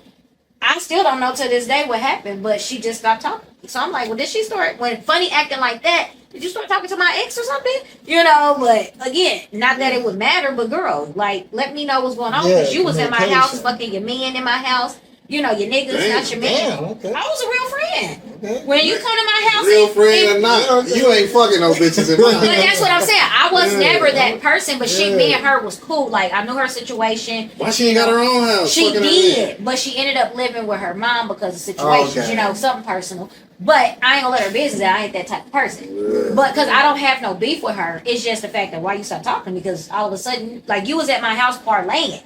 I still don't know to this day what happened, but she just stopped talking. So I'm like, well, did she start, when funny acting like that, did you start talking to my ex or something? But again, not that it would matter, but girl, like, let me know what's going on, because you was in my house, fucking your man in my house, you know, your niggas, Damn, not your men. Damn, okay. I was a real friend. Okay. When you come to my house, Real friend or not, you ain't fucking no bitches in my but that's house. what I'm saying. I was Yeah. never that person, but she, Yeah. me and her was cool. Like I knew her situation. Why she ain't got her own house? She Fucking her did, but she ended up living with her mom because of situations, Okay. you know, something personal. But I ain't gonna let her business out. I ain't that type of person. Yeah. But because I don't have no beef with her, it's just the fact that why you stopped talking because all of a sudden, like you was at my house parlaying.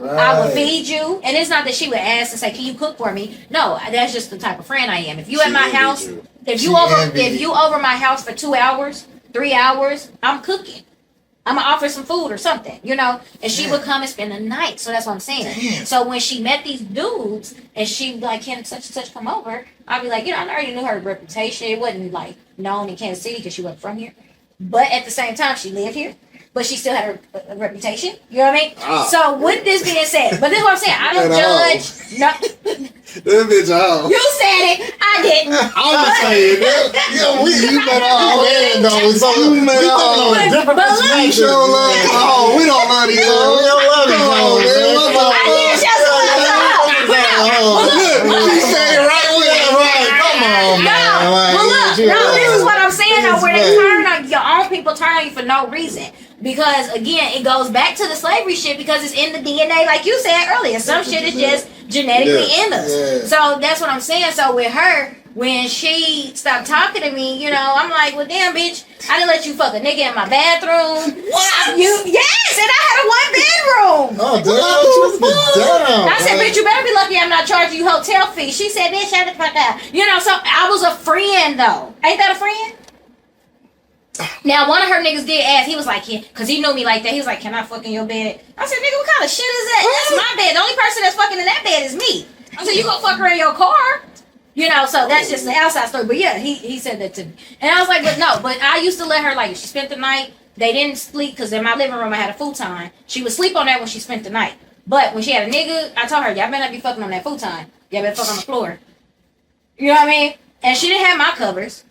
I would feed you, and it's not that she would ask and say, "Can you cook for me?" No, that's just the type of friend I am. If you She at my envied house, you. if She you over, envied if you over my house for 2 hours, 3 hours, I'm cooking. I'm gonna offer some food or something, you know. And she would come and spend the night. So that's what I'm saying. Damn. So when she met these dudes, and she like, "Can such and such come over?" I'd be like, you know, I already knew her reputation. It wasn't like known in Kansas City because she wasn't from here, but at the same time, she lived here. But she still had a reputation. You know what I mean? Ah. So with this being said, but this is what I'm saying. I don't At all. judge. No, That bitch out. you said it. I didn't. I'm just saying that. Yeah, you met all in though. So You met we all thinking on in. a different But look- perspective. You sure love. Oh, we don't love these Yeah, we hoes. don't love these Come on, hoes, man. man. What the I did fuck? just what I thought. Look, she said it right with Yeah, it. right. Come on, No, man. Like, but look, you- no, this is what I'm saying though, where they Right. turn on your own people turn on you for no reason. Because again, it goes back to the slavery shit because it's in the DNA, like you said earlier. Some shit is just genetically Yeah. in us. Yeah. So that's what I'm saying. So with her, when she stopped talking to me, you know, I'm like, well, damn, bitch, I didn't let you fuck a nigga in my bathroom. What? Yes, and I had a 1 bedroom. Oh, damn. Damn. I said, bitch, you better be lucky I'm not charging you hotel fee. She said, bitch, shut the fuck up. You know, so I was a friend, though. Ain't that a friend? Now, one of her niggas did ask. He was like, yeah, because he knew me like that. He was like, can I fuck in your bed? I said, nigga, what kind of shit is that? That's my bed. The only person that's fucking in that bed is me. I said, you gonna fuck her in your car? You know, so that's just the outside story. But yeah, he said that to me. And I was like, but no, but I used to let her, like, if she spent the night, they didn't sleep, because in my living room I had a futon. She would sleep on that when she spent the night. But when she had a nigga, I told her, y'all better not be fucking on that futon. Y'all better fuck on the floor. You know what I mean? And she didn't have my covers.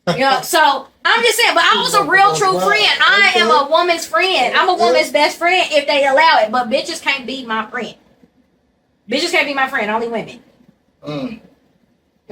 You know, so I'm just saying, but I was a real true friend. I am a woman's friend. I'm a woman's best friend if they allow it. But bitches can't be my friend. Bitches can't be my friend, only women. Mm.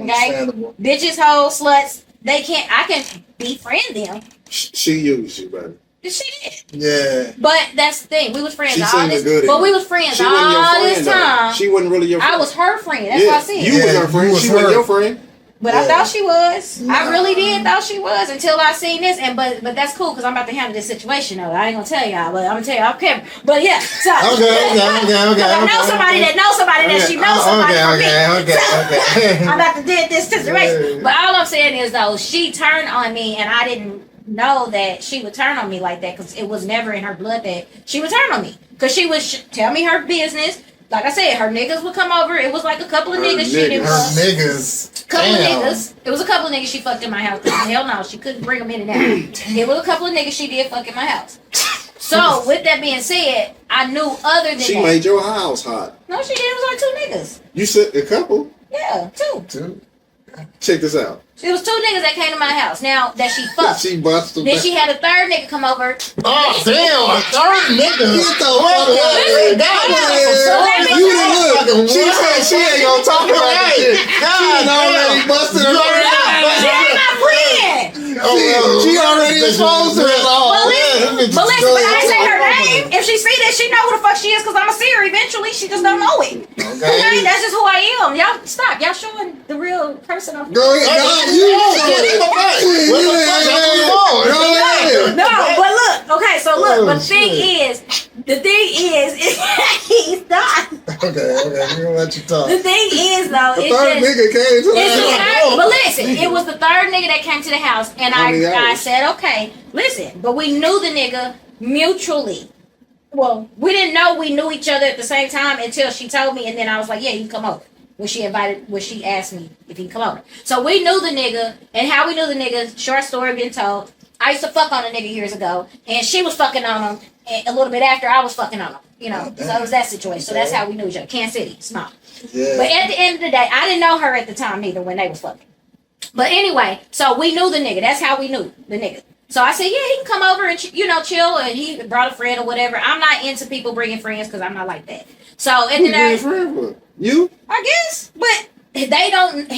Okay? Understandable. Bitches, hoes, sluts, they can't, I can befriend them. She used you, baby. She did. Yeah. But that's the thing. We was friends She all seemed this, good at but you. we was friends She wasn't your all friend, this though. time. She wasn't really your friend. I was her friend. That's what I said. You was Yeah, her friend. you was She wasn't her. your friend. But I Yeah. thought she was. I Nah. really did thought she was until I seen this. And but that's cool because I'm about to handle this situation though. I ain't gonna tell y'all, but I'm gonna tell you off camera. But yeah, so Okay. 'Cause I know somebody that knows somebody that she knows somebody from me. Okay. I'm about to did this situation. Yeah. But all I'm saying is though, she turned on me and I didn't know that she would turn on me like that because it was never in her blood that she would turn on me. Because she would tell me her business. Like I said, her niggas would come over. It was like a couple of Her niggas she didn't Her fuck. niggas. Couple of Damn. niggas. It was a couple of niggas she fucked in my house. Hell no, she couldn't bring them in and out. It was a couple of niggas she did fuck in my house. So with that being said, I knew other than She that. made your house hot. No, she did. It was like 2 niggas. You said a couple? Yeah, 2. Dude. Check this out. It was 2 niggas that came to my house. Now that she fucked. She busted. Then she had a 3rd nigga come over. Oh, damn. A third nigga. Get the fuck out of here. You done look. She said she ain't gonna talk about that shit. She done already busted her. She ain't my friend. She already exposed her. But listen, but I ain't say her name. If she see this, she know who the fuck she is because I'm a seer. Eventually, she just don't know it. Okay, that's just who I am. Y'all stop. Y'all showing the real person of Go ahead. Go ahead. No, but look. Okay, so look. Oh, But the thing is, he's not. Okay, we're gonna let you talk. The thing is, though, The it's third just. nigga came to It's the the third, but listen, it was the 3rd nigga that came to the house, and How many I hours? said, okay, listen, but we knew the nigga mutually. Well, we didn't know we knew each other at the same time until she told me, and then I was like, yeah, you come over. When she asked me if he come over. So we knew the nigga, and how we knew the nigga, short story been told. I used to fuck on a nigga years ago, and she was fucking on him a little bit after I was fucking on him. You know, so it was that situation. So that's how we knew each other. Kansas City, small. Yeah. But at the end of the day, I didn't know her at the time neither when they was fucking. But anyway, so we knew the nigga. That's how we knew the nigga. So I said, yeah, he can come over and, chill. And he brought a friend or whatever. I'm not into people bringing friends because I'm not like that. So, and then You? I guess, but they don't.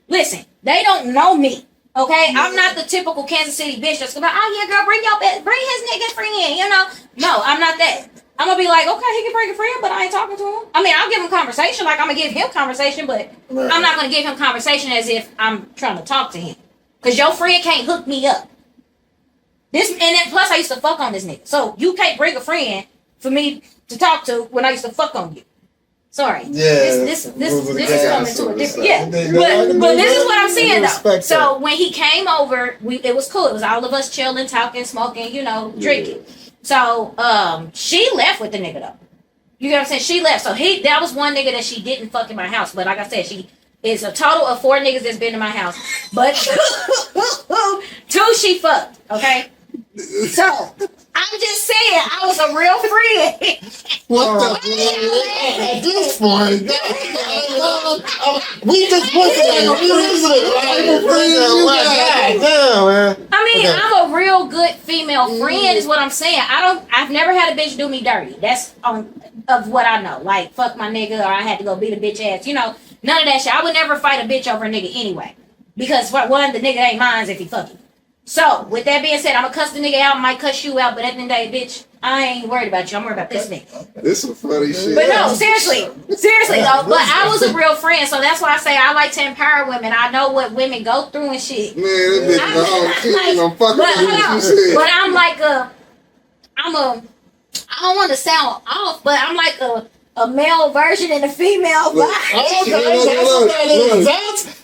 Listen, they don't know me. Okay, I'm not the typical Kansas City bitch that's gonna be like, oh yeah, girl, bring his nigga friend. You know, no, I'm not that. I'm gonna be like, okay, he can bring a friend, but I ain't talking to him. I mean, I'll give him conversation, like I'm gonna give him conversation, but I'm not gonna give him conversation as if I'm trying to talk to him. Cause your friend can't hook me up. This and then plus I used to fuck on this nigga, so you can't bring a friend for me to talk to when I used to fuck on you. Sorry. Yeah. This is coming to a different. Yeah. But this is what I'm saying though. So when he came over, it was cool. It was all of us chilling, talking, smoking, drinking. So she left with the nigga though. You know what I'm saying? She left. So that was one nigga that she didn't fuck in my house. But like I said, she is a total of 4 niggas that's been in my house. But 2 she fucked. Okay. So I'm just saying, I was a real friend. What the? At this point, we just wasn't like a damn, man. I mean, okay. I'm a real good female friend, is what I'm saying. I've never had a bitch do me dirty. That's of what I know. Like, fuck my nigga, or I had to go beat a bitch ass. None of that shit. I would never fight a bitch over a nigga anyway. Because, for one, the nigga ain't mine if he fucking. So, with that being said, I'm gonna cuss the nigga out, might cuss you out, but at the end of the day, bitch, I ain't worried about you. I'm worried about this nigga. This is funny shit. But no, seriously though. But I was a real friend, so that's why I say I like to empower women. I know what women go through and shit. Man, this bitch gonna fuck with you. But I'm like I don't want to sound off, but I'm like a male version and a female body.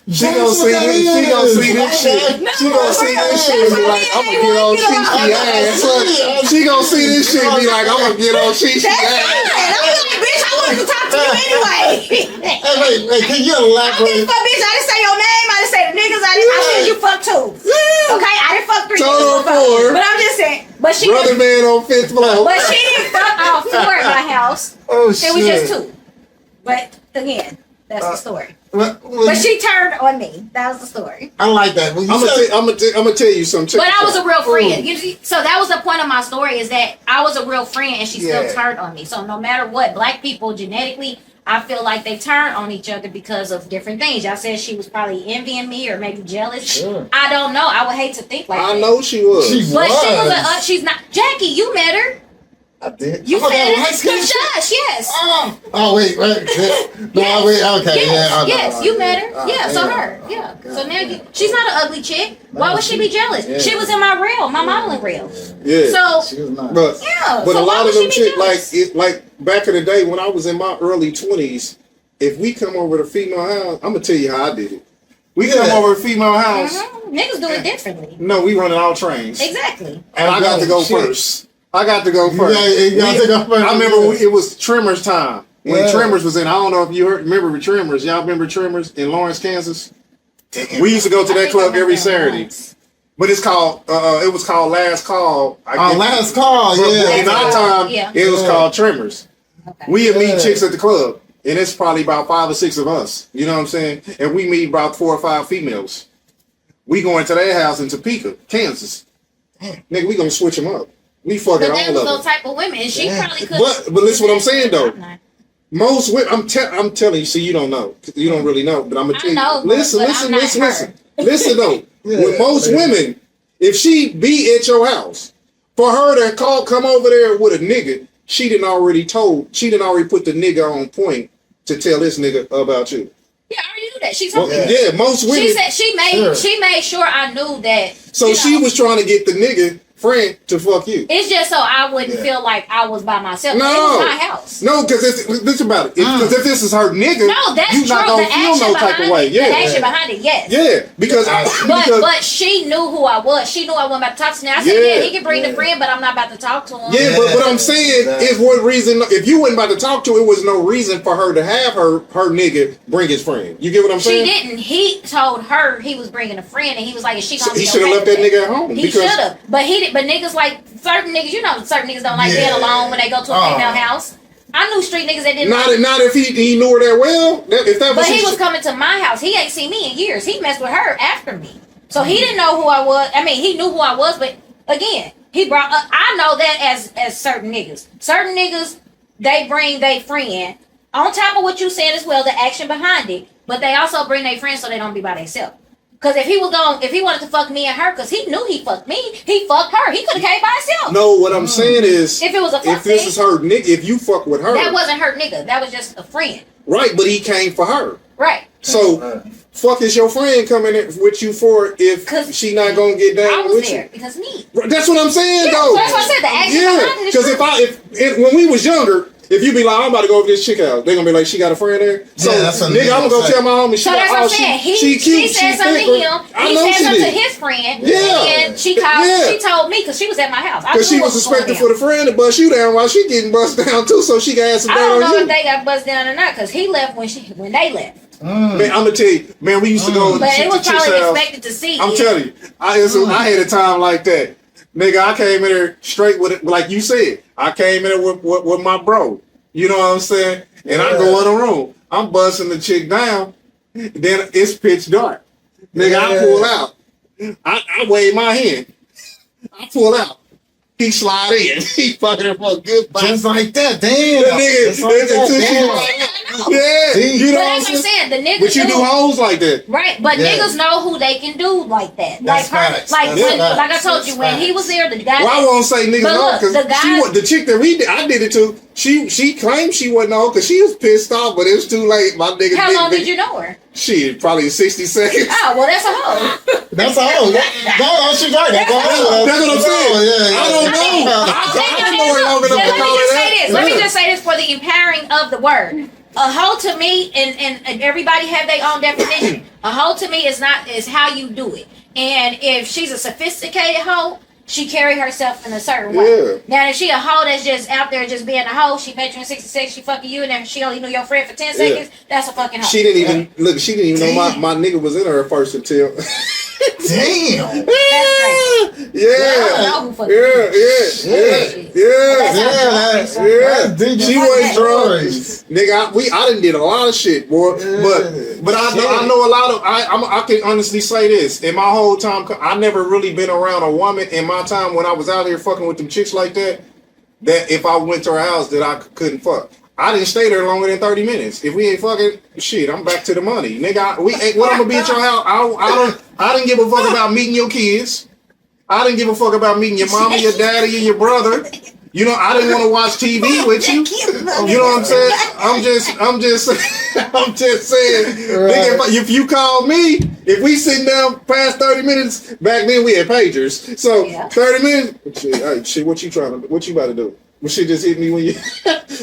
She gonna see this shit. She gonna see this shit and be like, I'm gonna get on Chi ass. She gonna see this shit and be like, I'm gonna get on Chi ass. I'm like, bitch, I wanted to talk to you anyway. Hey, can you elaborate? Bitch, I didn't say your name. I didn't say the niggas. I said you fuck 2. Okay, I didn't fuck 3 Total niggas. But I'm just saying. But she brother man on 5th floor. But she didn't fuck all 4 at my house. Oh shit. It was just 2. But again, that's the story. But She turned on me. That was the story. I like that. I'm gonna tell you something. But I was a real friend. So that was the point of my story, is that I was a real friend and she still turned on me. So no matter what, black people genetically, I feel like they turn on each other because of different things. Y'all said she was probably envying me or maybe jealous. Sure. I don't know. I would hate to think like that. I know she was. She's not. Jackie, you met her. I did. You said Josh, yes. Oh wait. No, yes. wait. Okay. Yes, you met her. So her. Yeah. So now she's not an ugly chick. Why would she be jealous? Yeah. She was in my reel, my modeling reel. Yeah. So she was nice. But a lot of them chicks, like back in the day when I was in my early 20s, if we come over to female house, I'm gonna tell you how I did it. We come over to female house. Mm-hmm. Niggas do it differently. No, we running all trains. Exactly. And I got to go first. I got to go first. I remember it was Tremors time. When Tremors was in, I don't know if you remember Tremors. Y'all remember Tremors in Lawrence, Kansas? Damn. We used to go to that club every Saturday. But it's called, it was called Last Call. Last Call, In our time, it was called Tremors. Okay. We would meet chicks at the club. And it's probably about 5 or 6 of us. You know what I'm saying? And we meet about 4 or 5 females. We going to their house in Topeka, Kansas. Nigga, we gonna switch them up. We fucking all of them. But that was those type of women, and she probably could. But listen, what I'm saying though, most women, I'm telling you. See, you don't know, you don't really know, but I'm gonna tell you. Listen though. With most women, if she be at your house, for her to come over there with a nigga, she didn't already put the nigga on point to tell this nigga about you. Yeah, I already knew that. She told me. Yeah, most women. She said she made sure I knew that. So she was trying to get the nigga friend to fuck you. It's just so I wouldn't feel like I was by myself. No, it was my house. No, because listen about it. Because if this is her nigga, you're not gonna feel no type of way. The action behind it, yes. Yeah, because but she knew who I was. She knew I wasn't about to talk to him. I said, he can bring the friend, but I'm not about to talk to him. Yeah, but what I'm saying is one reason. If you wasn't about to talk to him, it was no reason for her to have her nigga bring his friend. You get what I'm saying? She didn't. He told her he was bringing a friend, and he was like, "Is she gonna be okay?" He should have left that nigga at home. He should have, but he did. But niggas like. Certain niggas, certain niggas don't like being alone when they go to a female house. I knew street niggas that didn't. Not if he knew her that well. But he was coming to my house. He ain't seen me in years. He messed with her after me, so he didn't know who I was. I mean, he knew who I was, but again, he brought. I know that as certain niggas. Certain niggas, they bring their friend, On top of what you said as well, the action behind it, but they also bring their friends so they don't be by themselves. Because if he wanted to fuck me and her, because he knew he fucked me, he fucked her. He could have came by himself. No, what I'm saying is, If it was a fuck if this thing, is her nigga, if you fuck with her, that wasn't her nigga. That was just a friend. right? But he came for her. Right. So, fuck is your friend coming in with you for if 'Cause she not gonna get I down was with there you? because me. That's what I'm saying, Yeah, though. so that's what I said. The action behind it is Because true. when we was younger, if you be like, I'm about to go over this chick house, they gonna be like, she got a friend there. So, Yeah, that's what nigga, I'm gonna go say. tell my homie. So that's what I'm saying. She cute. She said something to him. I He know said she something to did. his friend. Yeah. And she called. Yeah. She told me because she was at my house. I Because knew she what was going suspected down. for the friend to bust you down while she getting bust down too, so she got some I down don't on know you. if they got buzzed down or not because he left when they left. Man, I'm gonna tell you, man, we used to go to But it was chick's probably house. expected to see. I'm it. telling you, I had a time like that. Nigga, I came in there straight with it, like you said. I came in there with my bro. You know what I'm saying? And I go in the room. I'm busting the chick down. Then it's pitch dark. Nigga, I pull out. I wave my hand. I pull out. He slide in. He fucking her for a good bite. Just like that, damn. The nigga, Just like that, until she damn. yeah, Deep. you know But what I'm that's what I'm saying? saying. The niggas But you do hoes like that. Right, but Yeah. niggas know who they can do like that. That's like her, facts. like That's when, facts. like I told you, That's when he facts. was there, the guy. Well, I won't say niggas But know look, because the guy- the chick that I did it to. She claimed she wasn't on because she was pissed off, but it was too late. My nigga. How long did you know her? Shit, probably 60 seconds. Oh, well, that's a hoe. That's all. No, she right. That's all. That's what I'm saying. I don't know. I don't know her long enough to call her that. Let me just say this for the empowering of the word. A hoe to me, and everybody have their own definition. A hoe to me is how you do it. And if she's a sophisticated hoe, she carry herself in a certain way. Yeah. Now, if she a hoe that's just out there just being a hoe, she met you in 66, she fucking you, and then she only knew your friend for 10 seconds, that's a fucking hoe. She didn't even look. She didn't even know my nigga was in her at first until. Damn. That's Yeah. I don't know who fucking Yeah. Deep. She wasn't drunk. Nigga, I done did a lot of shit, boy. But I know a lot of. I can honestly say this. In my whole time, I never really been around a woman in my time when I was out here fucking with them chicks like that. That if I went to her house, that I couldn't fuck. I didn't stay there longer than 30 minutes. If we ain't fucking, shit, I'm back to the money, nigga. What I'm gonna be at your house? I didn't give a fuck about meeting your kids. I didn't give a fuck about meeting your mama, your daddy, and your brother. You know, I didn't want to watch TV with you. You know what I'm saying? I'm just saying, nigga, if you call me, if we sitting down past 30 minutes, back then we had pagers. So 30 minutes, shit, what you about to do? Well, shit just hit me when you,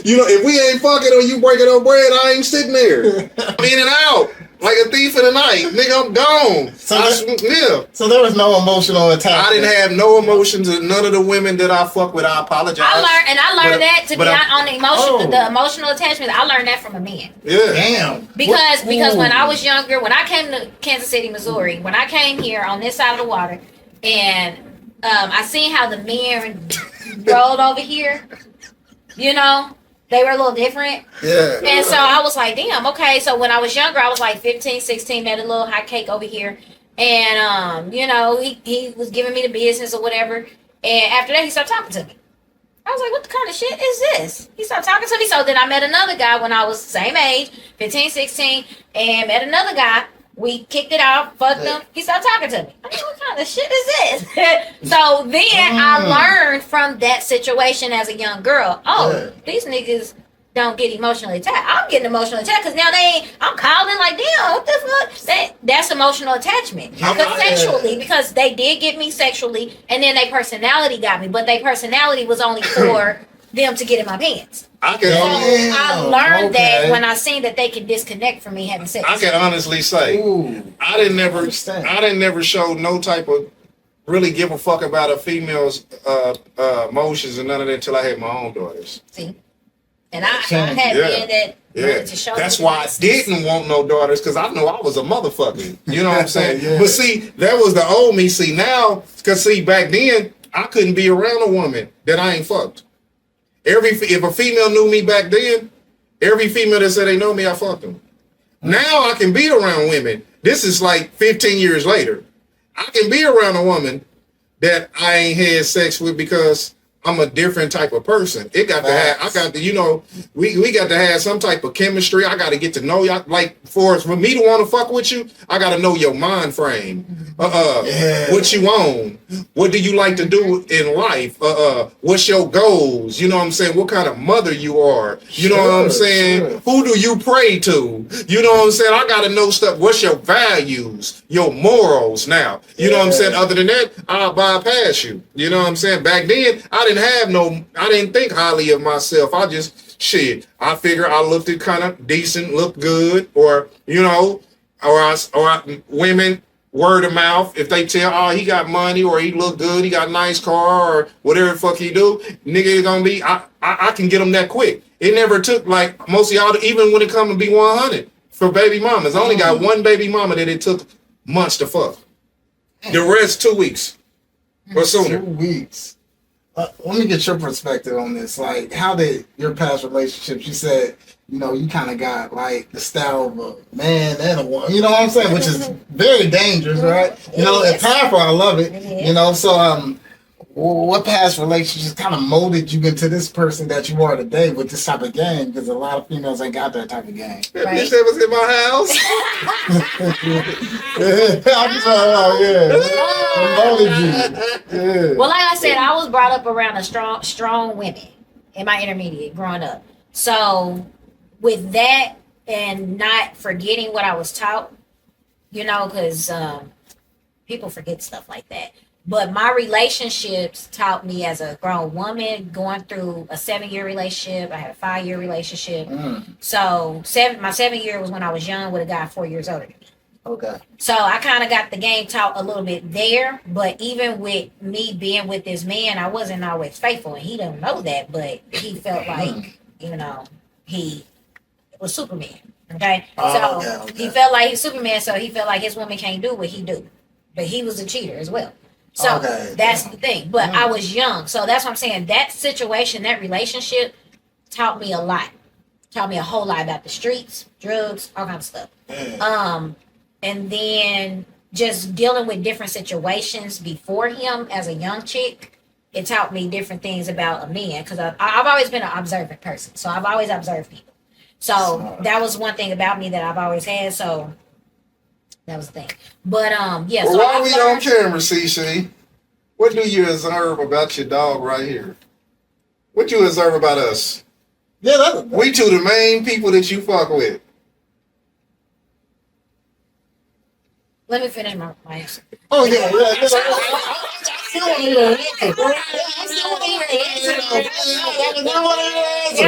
you know, if we ain't fucking or you breaking up bread, I ain't sitting there. I'm in and out. Like a thief in the night. Nigga, I'm gone. So there was no emotional attachment. I didn't have no emotions to none of the women that I fuck with. I apologize. I learned that to be on the emotional, Oh. the emotional attachment. I learned that from a man. Yeah. Damn. Because when I was younger, when I came to Kansas City, Missouri, when I came here on this side of the water, and I seen how the men rolled over here, you know, they were a little different. Yeah. And so I was like, damn, okay. So when I was younger, I was like 15, 16, met a little hot cake over here. And, you know, he was giving me the business or whatever. And after that, he stopped talking to me. I was like, what the kind of shit is this? He stopped talking to me. So then I met another guy when I was the same age, 15, 16, and met another guy. We kicked it out, fucked him. He stopped talking to me. I mean, what kind of shit is this? So then I learned from that situation as a young girl. Oh, these niggas don't get emotionally attached. I'm getting emotionally attached because now I'm calling like, damn, what the fuck? That's emotional attachment. Consensually, because they did get me sexually, and then their personality got me, but their personality was only for them to get in my pants. I learned that when I seen that they could disconnect from me having sex. I can honestly say, I didn't never show no type of really give a fuck about a female's emotions and none of that until I had my own daughters. See? And I had men that wanted to show that's me why I didn't want no daughters, because I know I was a motherfucker. You know what I'm saying? But see, that was the old me. See, now, because see, back then, I couldn't be around a woman that I ain't fucked. If a female knew me back then, every female that said they know me, I fucked them. Now I can be around women. This is like 15 years later. I can be around a woman that I ain't had sex with because I'm a different type of person. It got to have, I got to, you know, we got to have some type of chemistry. I got to get to know y'all. Like, for me to want to fuck with you, I got to know your mind frame. What you own. What do you like to do in life? What's your goals? You know what I'm saying? What kind of mother you are? You know what I'm saying? Sure. Who do you pray to? You know what I'm saying? I got to know stuff. What's your values? Your morals now? You know what I'm saying? Other than that, I'll bypass you. You know what I'm saying? Back then, I didn't think highly of myself. I figure I looked it kind of decent, looked good, or, you know, women, word of mouth, if they tell, oh, he got money, or he look good, he got a nice car, or whatever the fuck he do, nigga is gonna be, I can get him that quick. It never took, like, most of y'all, even when it come to be 100 for baby mamas. I only got one baby mama that it took months to fuck. The rest 2 weeks or sooner. 2 weeks. Let me get your perspective on this. Like, how did your past relationships, you said, you know, you kind of got like the style of a man and a woman, you know what I'm saying? Which is very dangerous, right? You know, it's powerful. I love it. You know, so what past relationships kind of molded you into this person that you are today with this type of game? Because a lot of females ain't got that type of game. That bitch that was in my house. I'm just molded you. Yeah. Well, like I said, I was brought up around a strong women in my intermediate growing up. So with that and not forgetting what I was taught, you know, because people forget stuff like that. But my relationships taught me as a grown woman, going through a 7-year relationship. I had a 5-year relationship. So my 7 year was when I was young with a guy 4 years older than me. Okay. So I kind of got the game taught a little bit there. But even with me being with this man, I wasn't always faithful. And he didn't know that, but he felt like, you know, he was Superman. Okay. So he felt like he's Superman. So he felt like his woman can't do what he do. But he was a cheater as well. So that's the thing. But I was young. So that's what I'm saying. That situation, that relationship taught me a lot. Taught me a whole lot about the streets, drugs, all kinds of stuff. And then just dealing with different situations before him as a young chick, it taught me different things about a man. Because I've always been an observant person. So I've always observed people. So that was one thing about me that I've always had. So that was the thing. But yeah. Well, so while we on camera, CC, what do you observe about your dog right here? What you observe about us? Yeah, We two the main people that you fuck with. let me finish my answer. Oh yeah. You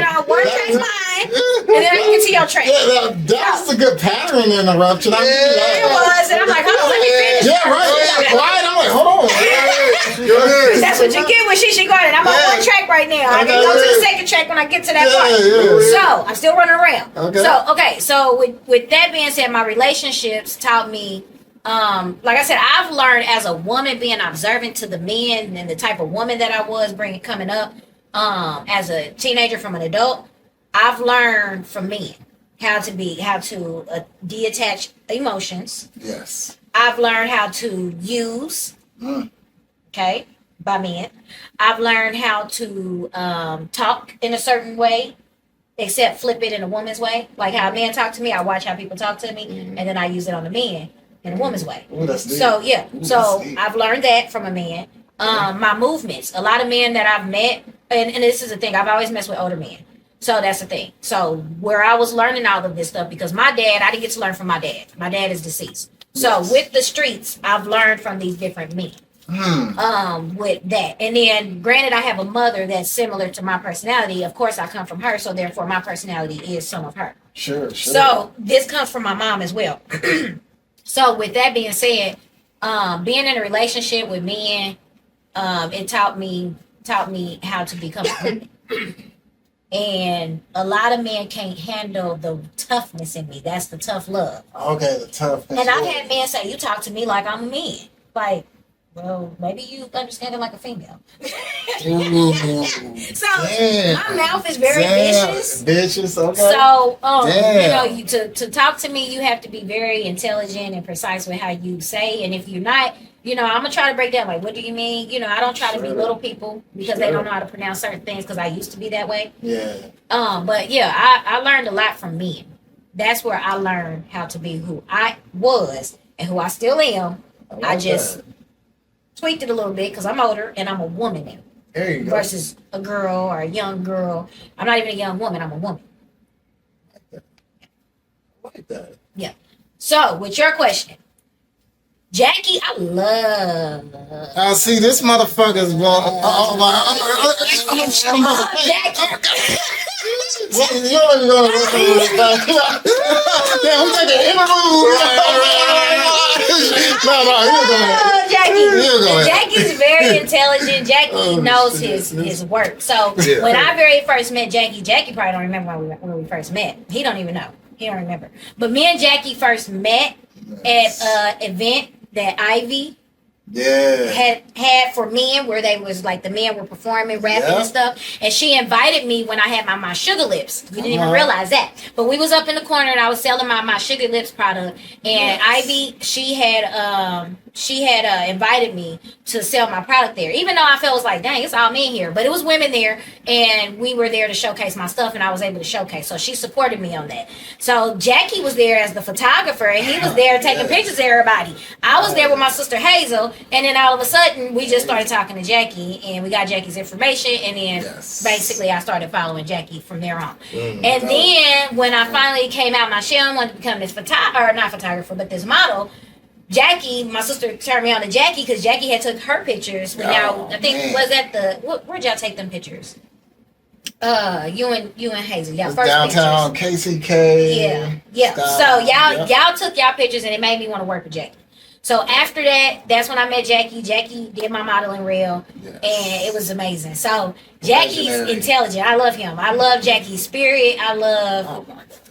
know, one track's mine, and then I get to your track. Yeah, that's a good pattern interruption. It was, and I'm like, hold on, let me finish. Yeah, right. Quiet. I'm like, hold on. That's what you get when she going. I'm on one track right now. I can go to the second track when I get to that part. So I'm still running around. Okay. So with that being said, my relationships taught me. Like I said, I've learned as a woman being observant to the men and the type of woman that I was coming up. As a teenager from an adult, I've learned from men how to detach emotions. Yes. I've learned how to use, okay, by men. I've learned how to talk in a certain way, except flip it in a woman's way. Like how a man talk to me, I watch how people talk to me, and then I use it on the men in a woman's way. Ooh, that's deep. So yeah, Ooh, so that's deep. I've learned that from a man. My movements, a lot of men that I've met, and this is the thing, I've always messed with older men. So that's the thing. So where I was learning all of this stuff, because my dad, I didn't get to learn from my dad. My dad is deceased. So with the streets, I've learned from these different men. With that. And then granted, I have a mother that's similar to my personality. Of course, I come from her, so therefore my personality is some of her. Sure. So this comes from my mom as well. So with that being said, being in a relationship with men, it taught me how to become a woman. And a lot of men can't handle the toughness in me. That's the tough love. Okay, the toughness. And I've had men say, you talk to me like I'm a man. Like, well, maybe you understand it like a female. So my mouth is very vicious. Vicious, okay. So, you know, to talk to me, you have to be very intelligent and precise with how you say. And if you're not, I'm gonna try to break down like, what do you mean? I don't try to belittle people because they don't know how to pronounce certain things because I used to be that way. Yeah. But yeah, I learned a lot from men. That's where I learned how to be who I was and who I still am. I just tweaked it a little bit because I'm older and I'm a woman now. There you go. Versus a girl or a young girl. I'm not even a young woman, I'm a woman. Like that. Yeah. So, with your question, Jackie, I love. I see this motherfucker's going. Jackie. You don't even know what yeah, we got the Oh, Jackie. You go ahead. Jackie's very intelligent. Jackie knows his work. So Yeah. when I very first met Jackie probably don't remember when we first met. He don't even know. He don't remember. But me and Jackie first met at an event that Ivy Yeah. had for men where they was like the men were performing rapping Yeah. and stuff, and she invited me when I had my sugar lips. You didn't even Uh-huh. realize that, but we was up in the corner and I was selling my sugar lips product, and Yes. Ivy she had invited me to sell my product there, even though I felt was like, dang, it's all men here, but it was women there, and we were there to showcase my stuff, and I was able to showcase, so she supported me on that. So Jackie was there as the photographer, and he was there taking pictures of everybody. I was there with my sister Hazel, and then all of a sudden we just started talking to Jackie, and we got Jackie's information, and then basically I started following Jackie from there on. And then when I finally came out my shell and wanted to become this not photographer, but this model, Jackie, my sister turned me on to Jackie because Jackie had took her pictures when y'all, I think was at where'd y'all take them pictures? You and Hazel, y'all first Downtown pictures. KCK. Yeah. So Style. y'all took y'all pictures and it made me want to work with Jackie. So after that, that's when I met Jackie. Jackie did my modeling reel, and it was amazing. So Jackie's Legendary. intelligent. I love him. I love Jackie's spirit. I love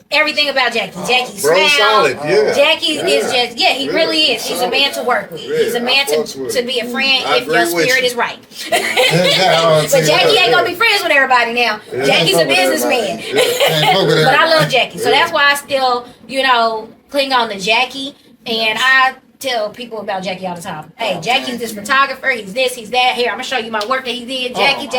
everything about Jackie. Jackie's Bro, smile. solid, yeah. Jackie is just, he really is. He's a man to work with. Yeah, He's a man I fucks with to him. be a friend I if agree your with spirit you. is right. Yeah, But Jackie ain't gonna be friends with everybody now. Yeah. Jackie's a Fuck with businessman. everybody. But I love Jackie. So that's why I still, cling on to Jackie. And I tell people about Jackie all the time. Hey, Jackie's this photographer. He's this, he's that. Here, I'm going to show you my work that he did. Jackie.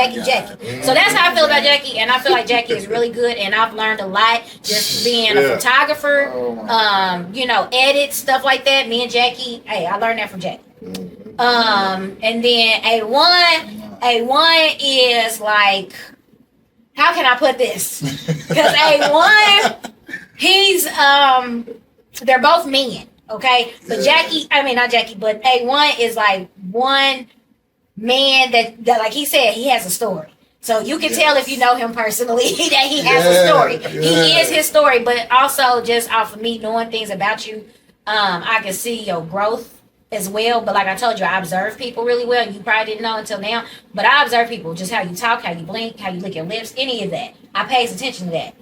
So that's how I feel about Jackie. And I feel like Jackie is really good. And I've learned a lot just being a photographer, edit, stuff like that. Me and Jackie, hey, I learned that from Jackie. And then A1 is like, how can I put this? Because A1, he's they're both men, okay? But not Jackie, but A1 is like one man that like he said, he has a story. So you can tell if you know him personally that he has a story. He is his story, but also just off of me knowing things about you, I can see your growth as well. But like I told you, I observe people really well. You probably didn't know until now, but I observe people, just how you talk, how you blink, how you lick your lips, any of that. I pays attention to that.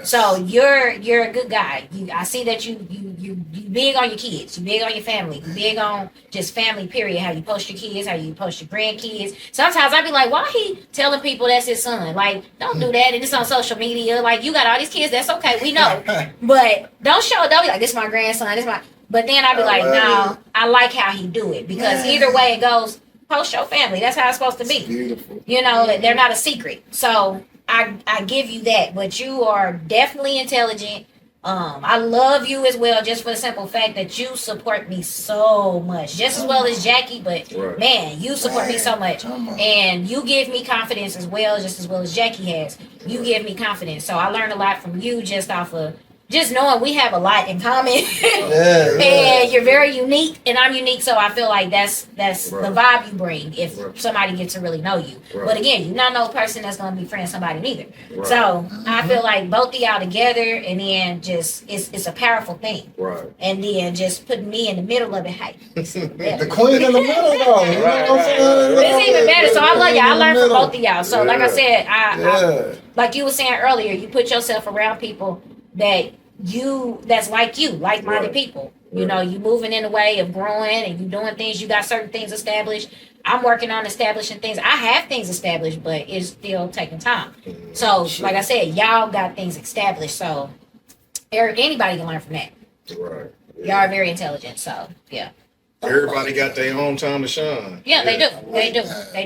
So you're a good guy. I see that you big on your kids, you big on your family, you big on just family period, how you post your kids, how you post your grandkids. Sometimes I be like, why he telling people that's his son? Like, don't do that, and it's on social media. Like, you got all these kids, that's okay, we know. But don't be like, this is my grandson, this is my. But then I be like, no, I like how he do it, because either way it goes, post your family. That's how it's supposed to be. Beautiful. They're not a secret. So I give you that. But you are definitely intelligent. I love you as well, just for the simple fact that you support me so much, just as well as Jackie. But man, you support me so much, and you give me confidence as well as Jackie has. You give me confidence. So I learned a lot from you just off of just knowing we have a lot in common. And you're very unique and I'm unique, so I feel like that's the vibe you bring if somebody gets to really know you. But again, you're not no person that's gonna be friends with somebody neither. So I feel like both of y'all together, and then just it's a powerful thing. And then just putting me in the middle of it, hey. The queen in the middle though. You know what I'm saying? It's even better. So I love y'all. I learned from both of y'all. So like I said, I like you were saying earlier, you put yourself around people that's like you, like-minded people. You moving in a way of growing, and you doing things. You got certain things established. I'm working on establishing things. I have things established, but it's still taking time. So, like I said, y'all got things established. So, anybody can learn from that. Y'all are very intelligent. So, yeah. Everybody got their own time to shine. Yeah, they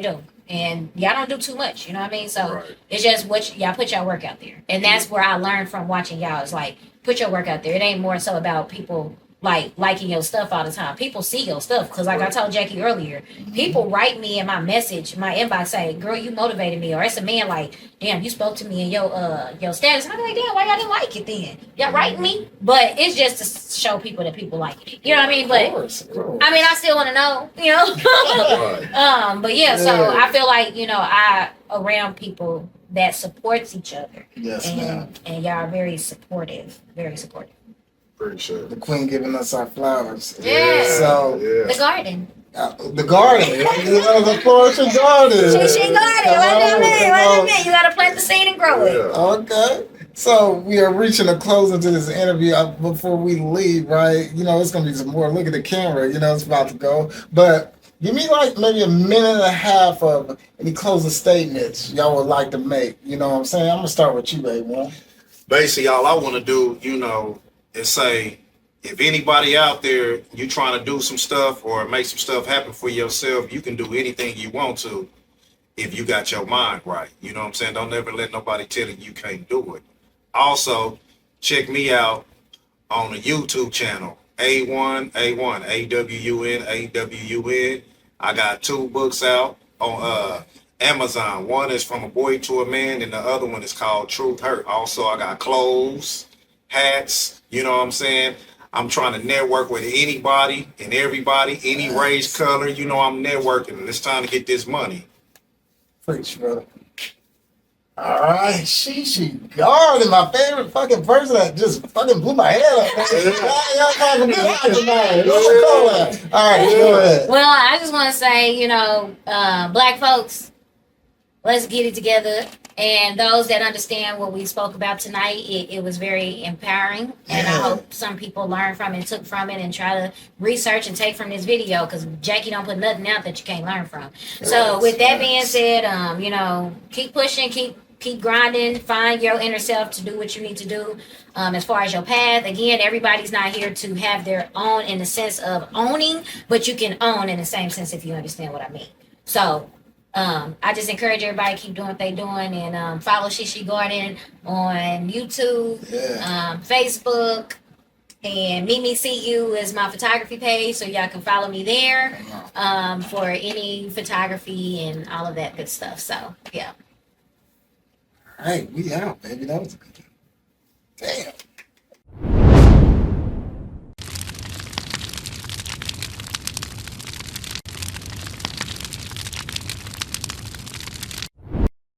do. And y'all don't do too much, you know what I mean? So Right. it's just y'all put y'all work out there. And that's where I learned from watching y'all is like, put your work out there. It ain't more so about people like liking your stuff all the time. People see your stuff. Cause like I told Jackie earlier, people write me in my message, my inbox say, girl, you motivated me. Or it's a man like, damn, you spoke to me in your status. And I'm like, damn, why y'all didn't like it then? Y'all writing me? But it's just to show people that people like it. You know what I mean? But Of course. I mean, I still want to know, you know. Right. But yeah, so Yeah. I feel like I around people that supports each other, Yes, ma'am. and y'all are very supportive, very supportive. Appreciate it. The queen giving us our flowers. Yeah. So The yeah. garden, the garden, the flourishing garden. she garden. What I mean? You gotta plant the seed and grow it. Yeah. Okay. So we are reaching a closing to this interview. Before we leave, right? It's gonna be some more. Look at the camera. It's about to go. But give me like maybe a minute and a half of any closing statements y'all would like to make. You know what I'm saying? I'm gonna start with you, baby. Basically, all I want to do, is say, if anybody out there, you trying to do some stuff or make some stuff happen for yourself, you can do anything you want to if you got your mind right. You know what I'm saying? Don't ever let nobody tell you can't do it. Also, check me out on the YouTube channel, Awun, AWUN. I got 2 books out on Amazon. One is From a Boy to a Man, and the other one is called Truth Hurt. Also, I got clothes, hats, you know what I'm saying? I'm trying to network with anybody and everybody, any race, color, I'm networking, and it's time to get this money. Preach, brother. All right, she guarded my favorite fucking person that just fucking blew my head up. Y'all kind of good tonight. All right, go ahead. Well, I just want to say, Black folks, let's get it together. And those that understand what we spoke about tonight, it was very empowering. And I hope some people learn from it, took from it, and try to research and take from this video, because Jackie don't put nothing out that you can't learn from. So with that being said, keep pushing, keep grinding, find your inner self to do what you need to do. As far as your path, again, everybody's not here to have their own in the sense of owning, but you can own in the same sense, if you understand what I mean. So I just encourage everybody to keep doing what they're doing, and follow Shishi Garden on YouTube, Facebook, and Meet Me See You is my photography page, so y'all can follow me there for any photography and all of that good stuff. So yeah. All right, we out, baby. That was a good one. Damn.